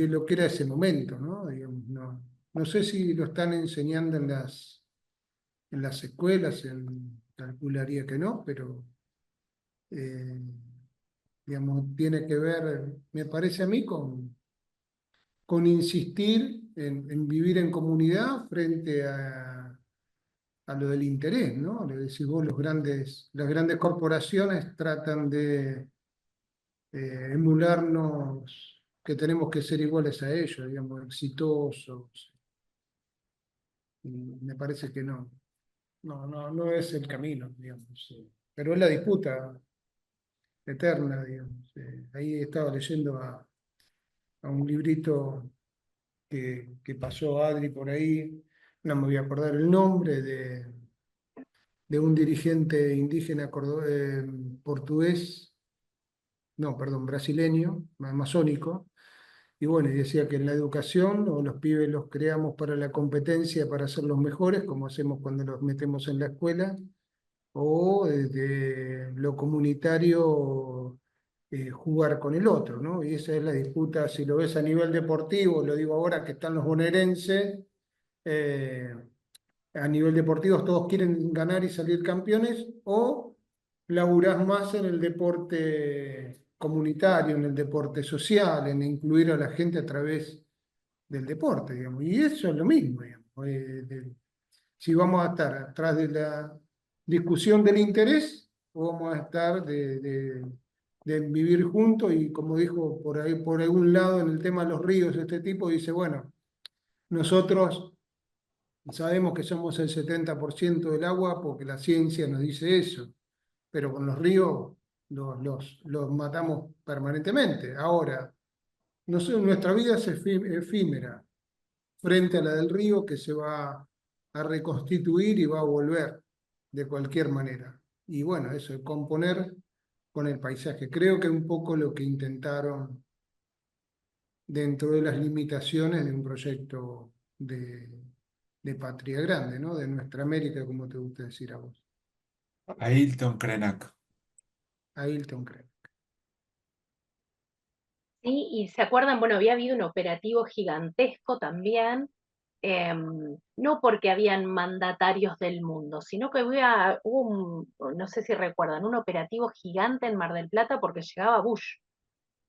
lo que era ese momento, ¿no? Digamos, no sé si lo están enseñando en las escuelas, calcularía que no, pero eh, digamos, tiene que ver, me parece a mí, con insistir en vivir en comunidad frente a lo del interés, ¿no? Lo decís vos, las grandes corporaciones tratan de emularnos que tenemos que ser iguales a ellos, digamos, exitosos. Y me parece que no es el camino, digamos. Pero es la disputa eterna, digamos. Ahí estaba leyendo a un librito que pasó Adri por ahí, no me voy a acordar el nombre, de un dirigente indígena portugués, no, perdón, brasileño, masónico, y bueno, y decía que en la educación o los pibes los creamos para la competencia, para ser los mejores, como hacemos cuando los metemos en la escuela, o desde lo comunitario jugar con el otro, ¿no? Y esa es la disputa, si lo ves a nivel deportivo, lo digo ahora que están los bonaerenses, eh, a nivel deportivo todos quieren ganar y salir campeones, o laburás más en el deporte comunitario, en el deporte social, en incluir a la gente a través del deporte, digamos. Y eso es lo mismo, digamos. Si vamos a estar atrás de la discusión del interés, o vamos a estar de vivir juntos, y como dijo por ahí, por algún lado en el tema de los ríos, este tipo dice, bueno, nosotros sabemos que somos el 70% del agua porque la ciencia nos dice eso, pero con los ríos los matamos permanentemente. Ahora, nuestra vida es efímera frente a la del río, que se va a reconstituir y va a volver de cualquier manera. Y bueno, eso, es componer con el paisaje. Creo que un poco lo que intentaron dentro de las limitaciones de un proyecto de patria grande, ¿no? De nuestra América, como te gusta decir a vos. Ailton Krenak. Ailton Krenak. Sí, y se acuerdan, bueno, había habido un operativo gigantesco también, no porque habían mandatarios del mundo, sino que hubo no sé si recuerdan, un operativo gigante en Mar del Plata porque llegaba Bush,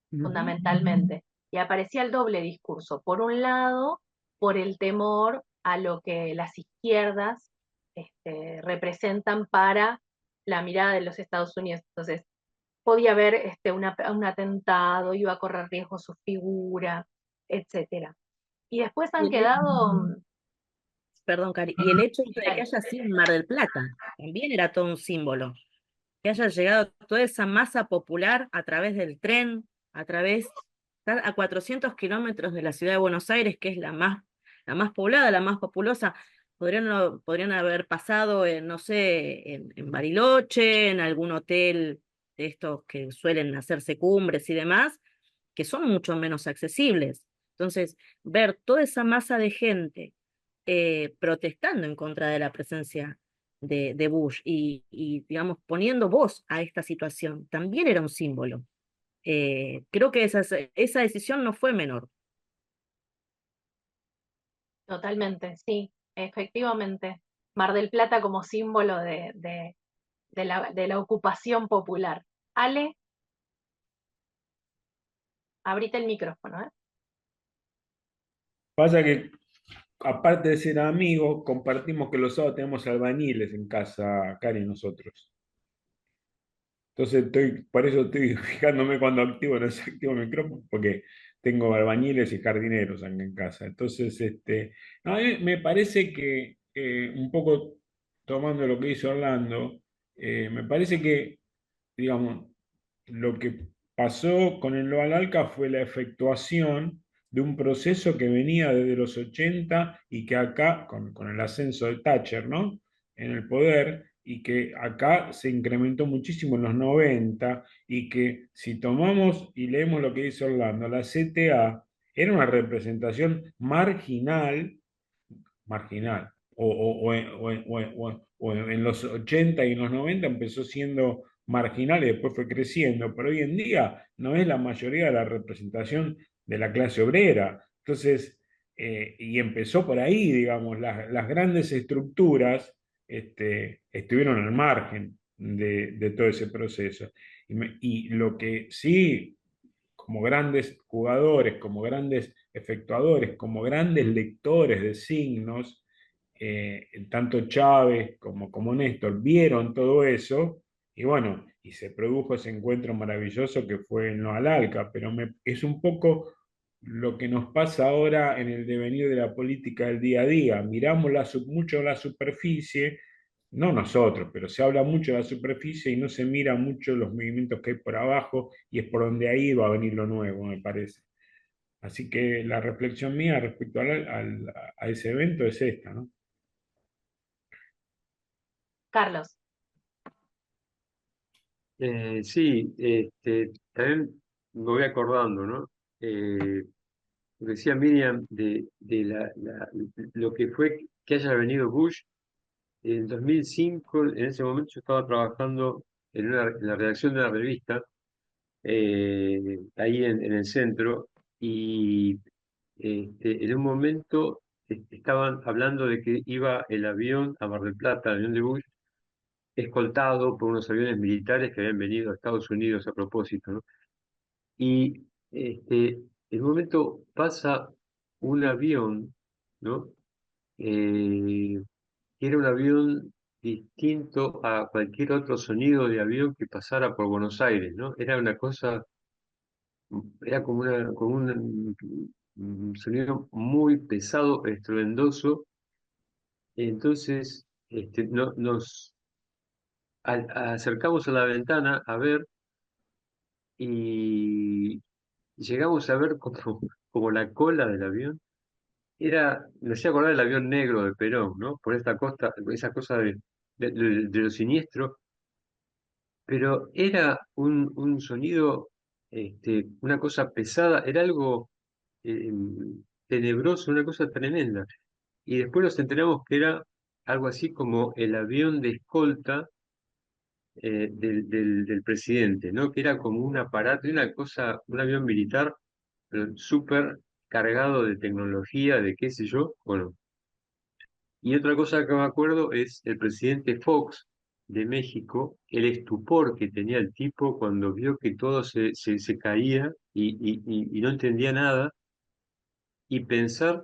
fundamentalmente, y aparecía el doble discurso. Por un lado, por el temor a lo que las izquierdas representan para la mirada de los Estados Unidos. Entonces, podía haber un atentado, iba a correr riesgo su figura, etc. Y después han quedado... Perdón, Cari, y el hecho de que haya sido en Mar del Plata, también era todo un símbolo. Que haya llegado toda esa masa popular a través del tren, estar a 400 kilómetros de la ciudad de Buenos Aires, que es la más poblada, la más populosa. Podrían haber pasado, no sé, en Bariloche, en algún hotel de estos que suelen hacerse cumbres y demás, que son mucho menos accesibles. Entonces, ver toda esa masa de gente protestando en contra de la presencia de Bush y, digamos, poniendo voz a esta situación, también era un símbolo. Creo que esa decisión no fue menor. Totalmente, sí, efectivamente. Mar del Plata como símbolo de la ocupación popular. Ale, abrite el micrófono, ¿eh? Pasa que, aparte de ser amigos, compartimos que los sábados tenemos albañiles en casa, Cari y nosotros. Entonces, por eso estoy fijándome cuando activo o no desactivo el micrófono, porque tengo albañiles y jardineros en casa. Entonces, no, a mí me parece que, un poco tomando lo que hizo Orlando, me parece que, digamos, lo que pasó con el Loal Alca fue la efectuación de un proceso que venía desde los 80 y que acá, con el ascenso de Thatcher, ¿no? En el poder, y que acá se incrementó muchísimo en los 90, y que si tomamos y leemos lo que dice Orlando, la CTA era una representación marginal, o en los 80 y en los 90 empezó siendo marginal y después fue creciendo, pero hoy en día no es la mayoría de la representación de la clase obrera. Entonces, y empezó por ahí, digamos, las grandes estructuras estuvieron al margen de todo ese proceso. Y lo que sí, como grandes jugadores, como grandes efectuadores, como grandes lectores de signos, tanto Chávez como Néstor vieron todo eso, y bueno, y se produjo ese encuentro maravilloso que fue en Alca, pero es un poco lo que nos pasa ahora en el devenir de la política del día a día. Miramos mucho la superficie, no nosotros, pero se habla mucho de la superficie y no se mira mucho los movimientos que hay por abajo, y es por donde ahí va a venir lo nuevo, me parece. Así que la reflexión mía respecto a ese evento es esta, ¿no? Carlos. Sí, también me voy acordando, ¿no? Lo que decía Miriam de lo que fue que haya venido Bush en 2005. En ese momento yo estaba trabajando en la redacción de una revista, ahí en el centro, y en un momento estaban hablando de que iba el avión a Mar del Plata, el avión de Bush, escoltado por unos aviones militares que habían venido a Estados Unidos a propósito, ¿no? Y en un momento pasa un avión, ¿no? Que era un avión distinto a cualquier otro sonido de avión que pasara por Buenos Aires, ¿no? Era una cosa, era como un sonido muy pesado, estruendoso. Entonces, nos acercamos a la ventana a ver, y llegamos a ver como la cola del avión. Me hacía acordar del avión negro de Perón, ¿no? Por esa cosa de lo siniestro, pero era un sonido, una cosa pesada, era algo eh, tenebroso, una cosa tremenda. Y después nos enteramos que era algo así como el avión de escolta del presidente, ¿no? Que era como un aparato, una cosa, un avión militar, pero súper cargado de tecnología, de qué sé yo. Bueno, y otra cosa que me acuerdo es el presidente Fox de México, el estupor que tenía el tipo cuando vio que todo se caía y no entendía nada, y pensar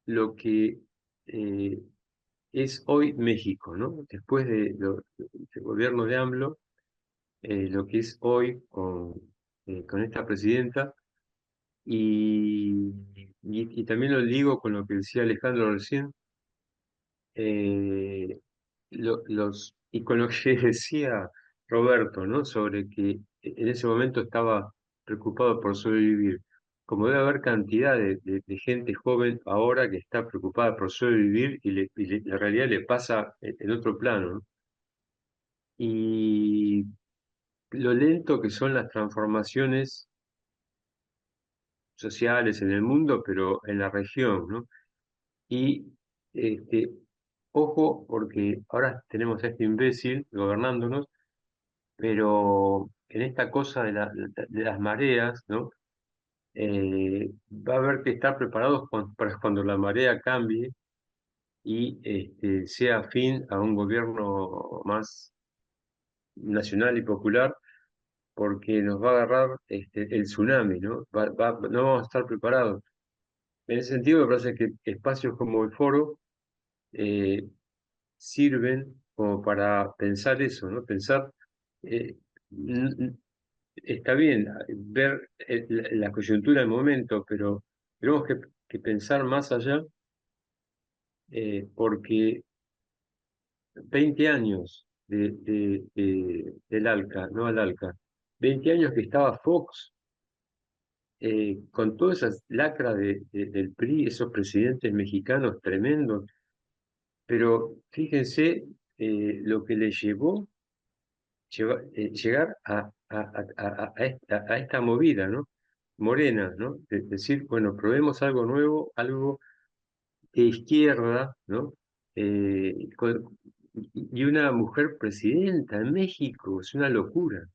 lo que eh, es hoy México, ¿no? Después del gobierno de AMLO, lo que es hoy con esta presidenta, y también lo digo con lo que decía Alejandro recién, eh, y con lo que decía Roberto, ¿no? Sobre que en ese momento estaba preocupado por sobrevivir. Como debe haber cantidad de gente joven ahora que está preocupada por sobrevivir, la realidad le pasa en otro plano, ¿no? Y lo lento que son las transformaciones sociales en el mundo, pero en la región, ¿no? Y este, ojo, porque ahora tenemos a este imbécil gobernándonos, pero en esta cosa de las mareas, ¿no? Va a haber que estar preparados para cuando la marea cambie y sea afín a un gobierno más nacional y popular, porque nos va a agarrar el tsunami, ¿no? No vamos a estar preparados. En ese sentido, me parece que espacios como el foro eh, sirven como para pensar eso, ¿no? Pensar, eh, n- n- está bien ver la coyuntura del momento, pero tenemos que pensar más allá, porque 20 años del ALCA, no al ALCA, 20 años que estaba Fox con todas esas lacras del PRI, esos presidentes mexicanos tremendos, pero fíjense lo que le llevó llegar a esta movida, ¿no? Morena, ¿no? Decir, bueno, probemos algo nuevo, algo de izquierda, ¿no? Y una mujer presidenta en México, es una locura.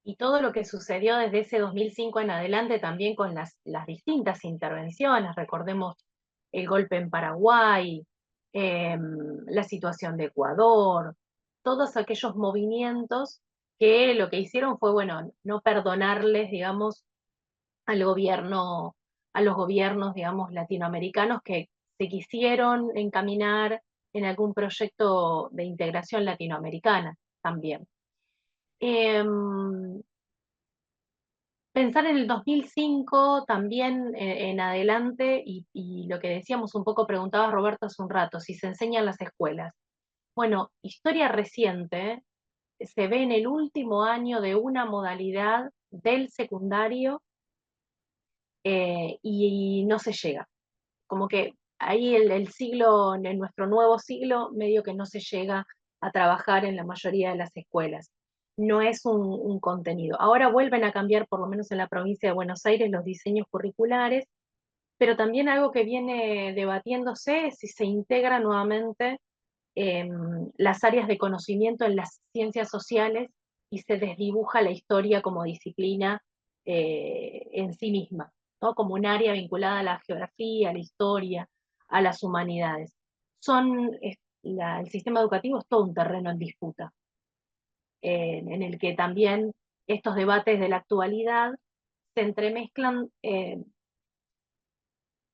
Y todo lo que sucedió desde ese 2005 en adelante también con las distintas intervenciones, recordemos el golpe en Paraguay, la situación de Ecuador, todos aquellos movimientos que lo que hicieron fue, bueno, no perdonarles, digamos, al gobierno, a los gobiernos, digamos, latinoamericanos que se quisieron encaminar en algún proyecto de integración latinoamericana también. Pensar en el 2005 también en adelante y lo que decíamos un poco, preguntaba Roberto hace un rato, si se enseña en las escuelas. Bueno, historia reciente se ve en el último año de una modalidad del secundario y no se llega. Como que ahí el siglo, en nuestro nuevo siglo, medio que no se llega a trabajar en la mayoría de las escuelas. No es un contenido. Ahora vuelven a cambiar, por lo menos en la provincia de Buenos Aires, los diseños curriculares, pero también algo que viene debatiéndose es si se integra nuevamente las áreas de conocimiento en las ciencias sociales y se desdibuja la historia como disciplina en sí misma, ¿no? Como un área vinculada a la geografía, a la historia, a las humanidades. El sistema educativo es todo un terreno en disputa, en el que también estos debates de la actualidad se entremezclan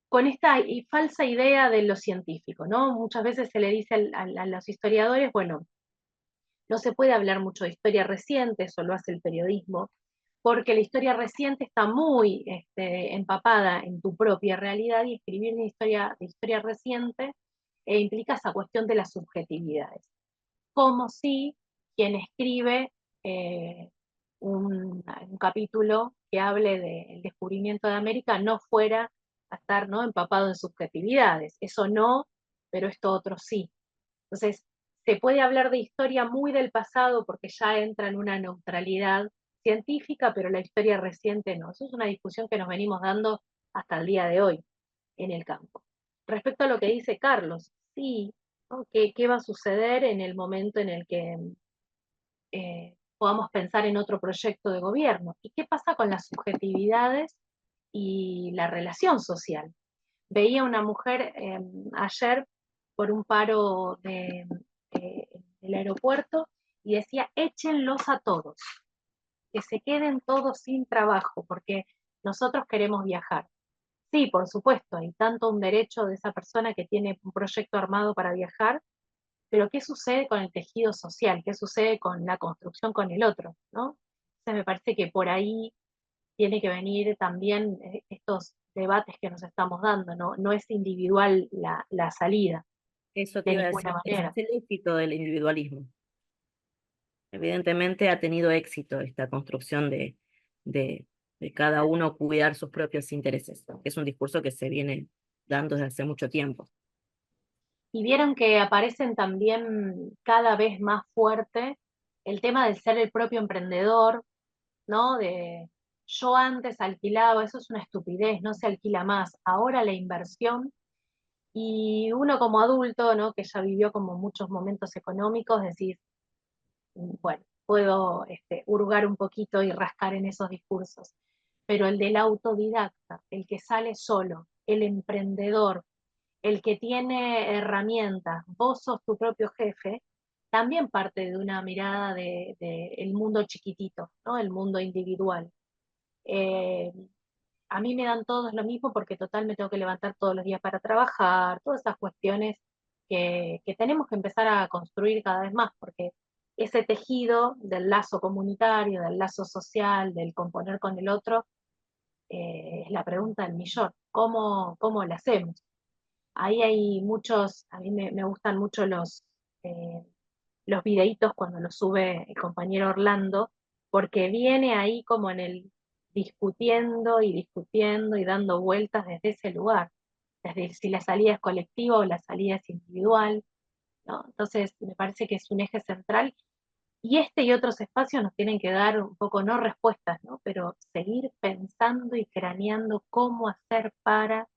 con esta falsa idea de lo científico, ¿no? Muchas veces se le dice a los historiadores, bueno, no se puede hablar mucho de historia reciente, eso lo hace el periodismo, porque la historia reciente está muy empapada en tu propia realidad y escribir de historia reciente implica esa cuestión de las subjetividades. Como si quien escribe un capítulo que hable del descubrimiento de América no fuera a estar, ¿no?, empapado en subjetividades. Eso no, pero esto otro sí. Entonces, se puede hablar de historia muy del pasado porque ya entra en una neutralidad científica, pero la historia reciente no. Eso es una discusión que nos venimos dando hasta el día de hoy en el campo. Respecto a lo que dice Carlos, sí, ¿no? ¿Qué va a suceder en el momento en el que podamos pensar en otro proyecto de gobierno? ¿Y qué pasa con las subjetividades y la relación social? Veía una mujer ayer por un paro del aeropuerto y decía, échenlos a todos, que se queden todos sin trabajo, porque nosotros queremos viajar. Sí, por supuesto, hay tanto un derecho de esa persona que tiene un proyecto armado para viajar, pero ¿qué sucede con el tejido social? ¿Qué sucede con la construcción con el otro? ¿No? Entonces me parece que por ahí tiene que venir también estos debates que nos estamos dando, ¿no? No es individual la salida, Eso te de iba a decir, ninguna ese manera. es el éxito del individualismo. Evidentemente ha tenido éxito esta construcción de cada uno cuidar sus propios intereses, que es un discurso que se viene dando desde hace mucho tiempo. Y vieron que aparecen también cada vez más fuerte el tema del ser el propio emprendedor, ¿no? Yo antes alquilaba, eso es una estupidez, no se alquila más. Ahora la inversión, y uno como adulto, ¿no?, que ya vivió como muchos momentos económicos, decir, bueno, puedo hurgar un poquito y rascar en esos discursos. Pero el del autodidacta, el que sale solo, el emprendedor, el que tiene herramientas, vos sos tu propio jefe, también parte de una mirada de el mundo chiquitito, ¿no? El mundo individual. A mí me dan todos lo mismo porque total me tengo que levantar todos los días para trabajar, todas esas cuestiones que tenemos que empezar a construir cada vez más, porque ese tejido del lazo comunitario, del lazo social, del componer con el otro, es la pregunta del millón. ¿Cómo lo hacemos? Ahí hay muchos, a mí me gustan mucho los videitos cuando los sube el compañero Orlando, porque viene ahí como en el discutiendo y discutiendo y dando vueltas desde ese lugar, desde si la salida es colectiva o la salida es individual, ¿no? Entonces, me parece que es un eje central y este y otros espacios nos tienen que dar un poco, no respuestas, ¿no? Pero seguir pensando y craneando cómo hacer para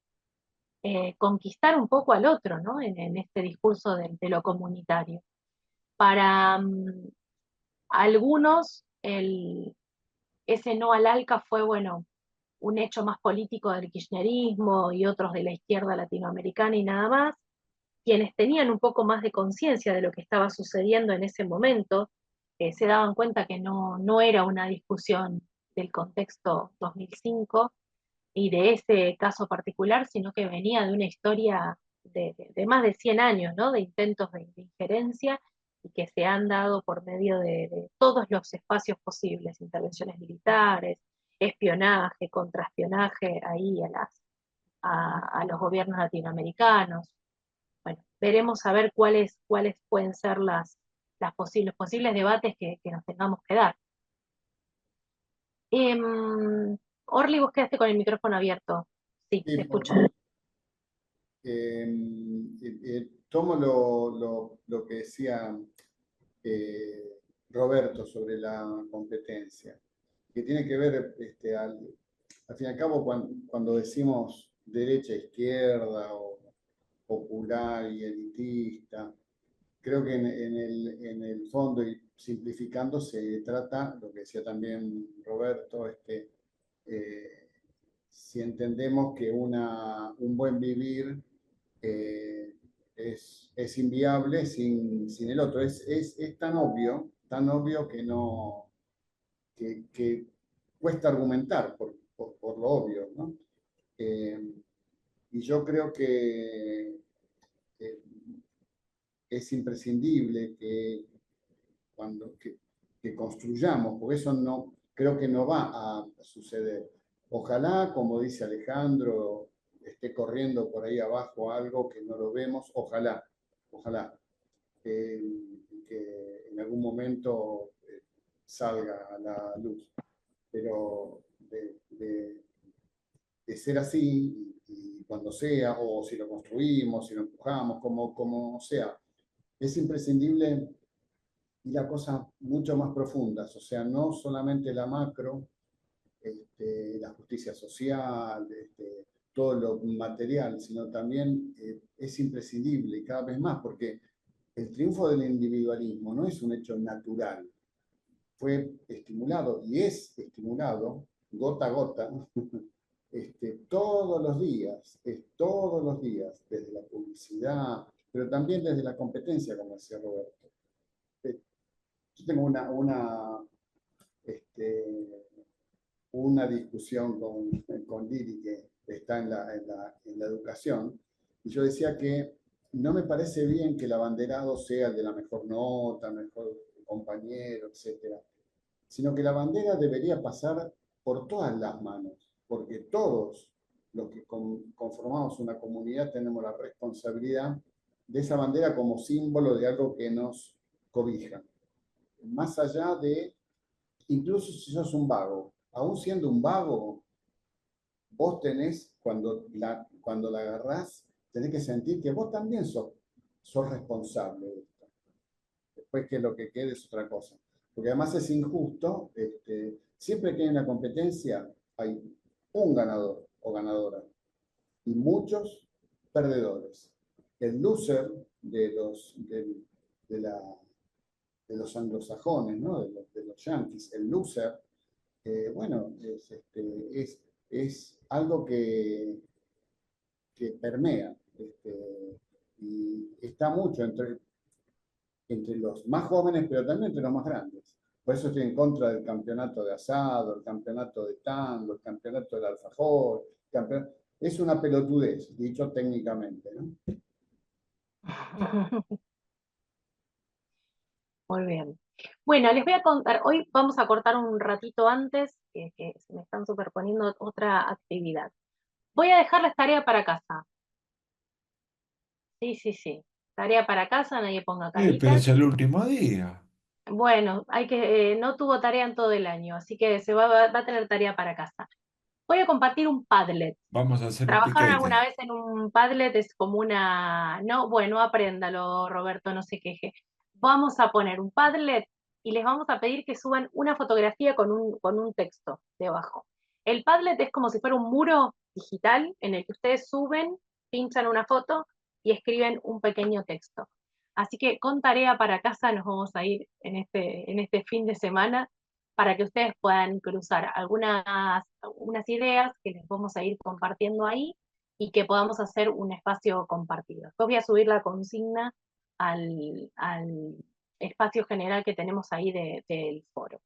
conquistar un poco al otro, ¿no? En este discurso de lo comunitario. Para algunos, ese no al ALCA fue, bueno, un hecho más político del kirchnerismo y otros de la izquierda latinoamericana y nada más. Quienes tenían un poco más de conciencia de lo que estaba sucediendo en ese momento, se daban cuenta que no era una discusión del contexto 2005 y de ese caso particular, sino que venía de una historia de más de 100 años, ¿no? De intentos de injerencia y que se han dado por medio de todos los espacios posibles, intervenciones militares, espionaje, contraespionaje ahí a los gobiernos latinoamericanos. Bueno, veremos a ver cuáles pueden ser los posibles debates que nos tengamos que dar. Orly, vos quedaste con el micrófono abierto. Sí, te escucho. Tomo lo que decía Roberto sobre la competencia, que tiene que ver, al fin y al cabo, cuando decimos derecha, izquierda, o popular y elitista, creo que en el fondo, y simplificando, se trata, lo que decía también Roberto, es que si entendemos que un buen vivir es inviable sin el otro. Es tan obvio que no que cuesta argumentar por lo obvio, ¿no? Y yo creo que es imprescindible que construyamos, porque eso no, creo que no va a suceder. Ojalá, como dice Alejandro, esté corriendo por ahí abajo algo que no lo vemos, ojalá que en algún momento salga a la luz. Pero de ser así, y cuando sea, o si lo construimos, si lo empujamos, como sea, es imprescindible ir a cosas mucho más profundas, o sea, no solamente la macro, la justicia social, todo lo material, sino también es imprescindible y cada vez más, porque el triunfo del individualismo no es un hecho natural, fue estimulado y es estimulado gota a gota, todos los días, desde la publicidad, pero también desde la competencia, como decía Roberto. Yo tengo una discusión con Lili, que está en la educación, y yo decía que no me parece bien que el abanderado sea el de la mejor nota, mejor compañero, etc., sino que la bandera debería pasar por todas las manos, porque todos los que conformamos una comunidad tenemos la responsabilidad de esa bandera como símbolo de algo que nos cobija. Más allá de, incluso si sos un vago, aún siendo un vago, vos tenés, cuando la agarrás, tenés que sentir que vos también sos responsable de esto. Después que lo que quede es otra cosa. Porque además es injusto, siempre que hay una competencia hay un ganador o ganadora y muchos perdedores. El loser de los anglosajones, ¿no? de los yanquis, el loser, bueno, es algo que permea y está mucho entre los más jóvenes, pero también entre los más grandes. Por eso estoy en contra del campeonato de asado, el campeonato de tango, el campeonato del alfajor. Es una pelotudez, dicho técnicamente, ¿no? Muy bien. Bueno, les voy a contar, hoy vamos a cortar un ratito antes, que se me están superponiendo otra actividad. Voy a dejarles tarea para casa. Sí. Tarea para casa, nadie ponga Pero caritas. es el último día. Bueno, no tuvo tarea en todo el año, así que va a tener tarea para casa. Voy a compartir un Padlet. Vamos a hacer un ¿Trabajaron piquete. alguna vez en un Padlet? Es como una... No, bueno, apréndalo, Roberto, no se queje. Vamos a poner un Padlet y les vamos a pedir que suban una fotografía con un texto debajo. El Padlet es como si fuera un muro digital en el que ustedes suben, pinchan una foto y escriben un pequeño texto. Así que con tarea para casa nos vamos a ir en este fin de semana para que ustedes puedan cruzar unas ideas que les vamos a ir compartiendo ahí y que podamos hacer un espacio compartido. Después voy a subir la consigna al espacio general que tenemos ahí del foro.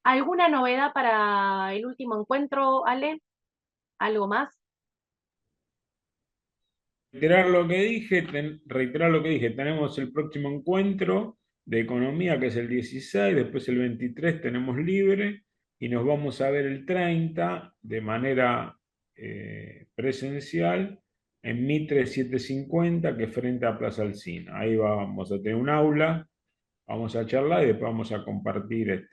¿Alguna novedad para el último encuentro, Ale? ¿Algo más? Reiterar lo que dije, tenemos el próximo encuentro de economía que es el 16, después el 23 tenemos libre y nos vamos a ver el 30 de manera presencial en Mitre 750, que es frente a Plaza Alsina. Ahí vamos a tener un aula, vamos a charlar y después vamos a compartir,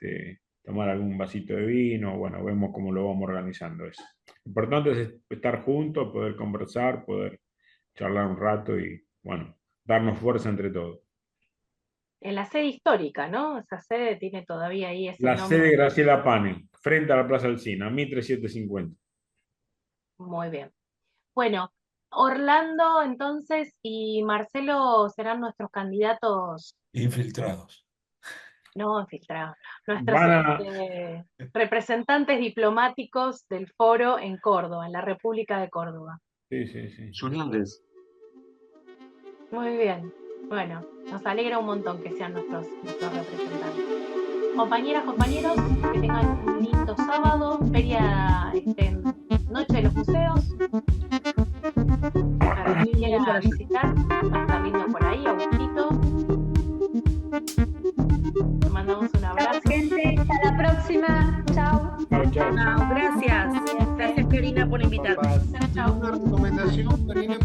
tomar algún vasito de vino, bueno, vemos cómo lo vamos organizando eso. Lo importante es estar juntos, poder conversar, poder charlar un rato y, bueno, darnos fuerza entre todos. En la sede histórica, ¿no? Esa sede tiene todavía ahí ese La nombre. sede Graciela Pane, frente a la Plaza Alsina, Mitre 750. Muy bien. Bueno, Orlando entonces y Marcelo serán nuestros candidatos. Infiltrados. No, infiltrados. Nuestros representantes diplomáticos del foro en Córdoba, en la República de Córdoba. Sí, sí, sí. Sus nombres. Muy bien. Bueno, nos alegra un montón que sean nuestros representantes. Compañeras, compañeros, que tengan un lindo sábado, feria, Noche de los Museos. Para quien quiera visitar, va a estar lindo por ahí, Agustito. Te mandamos un abrazo. Chao, gente. Hasta la próxima. Chao. Chao, chao. Gracias. Gracias, Karina, por invitarme. Chao. Una recomendación, Karina.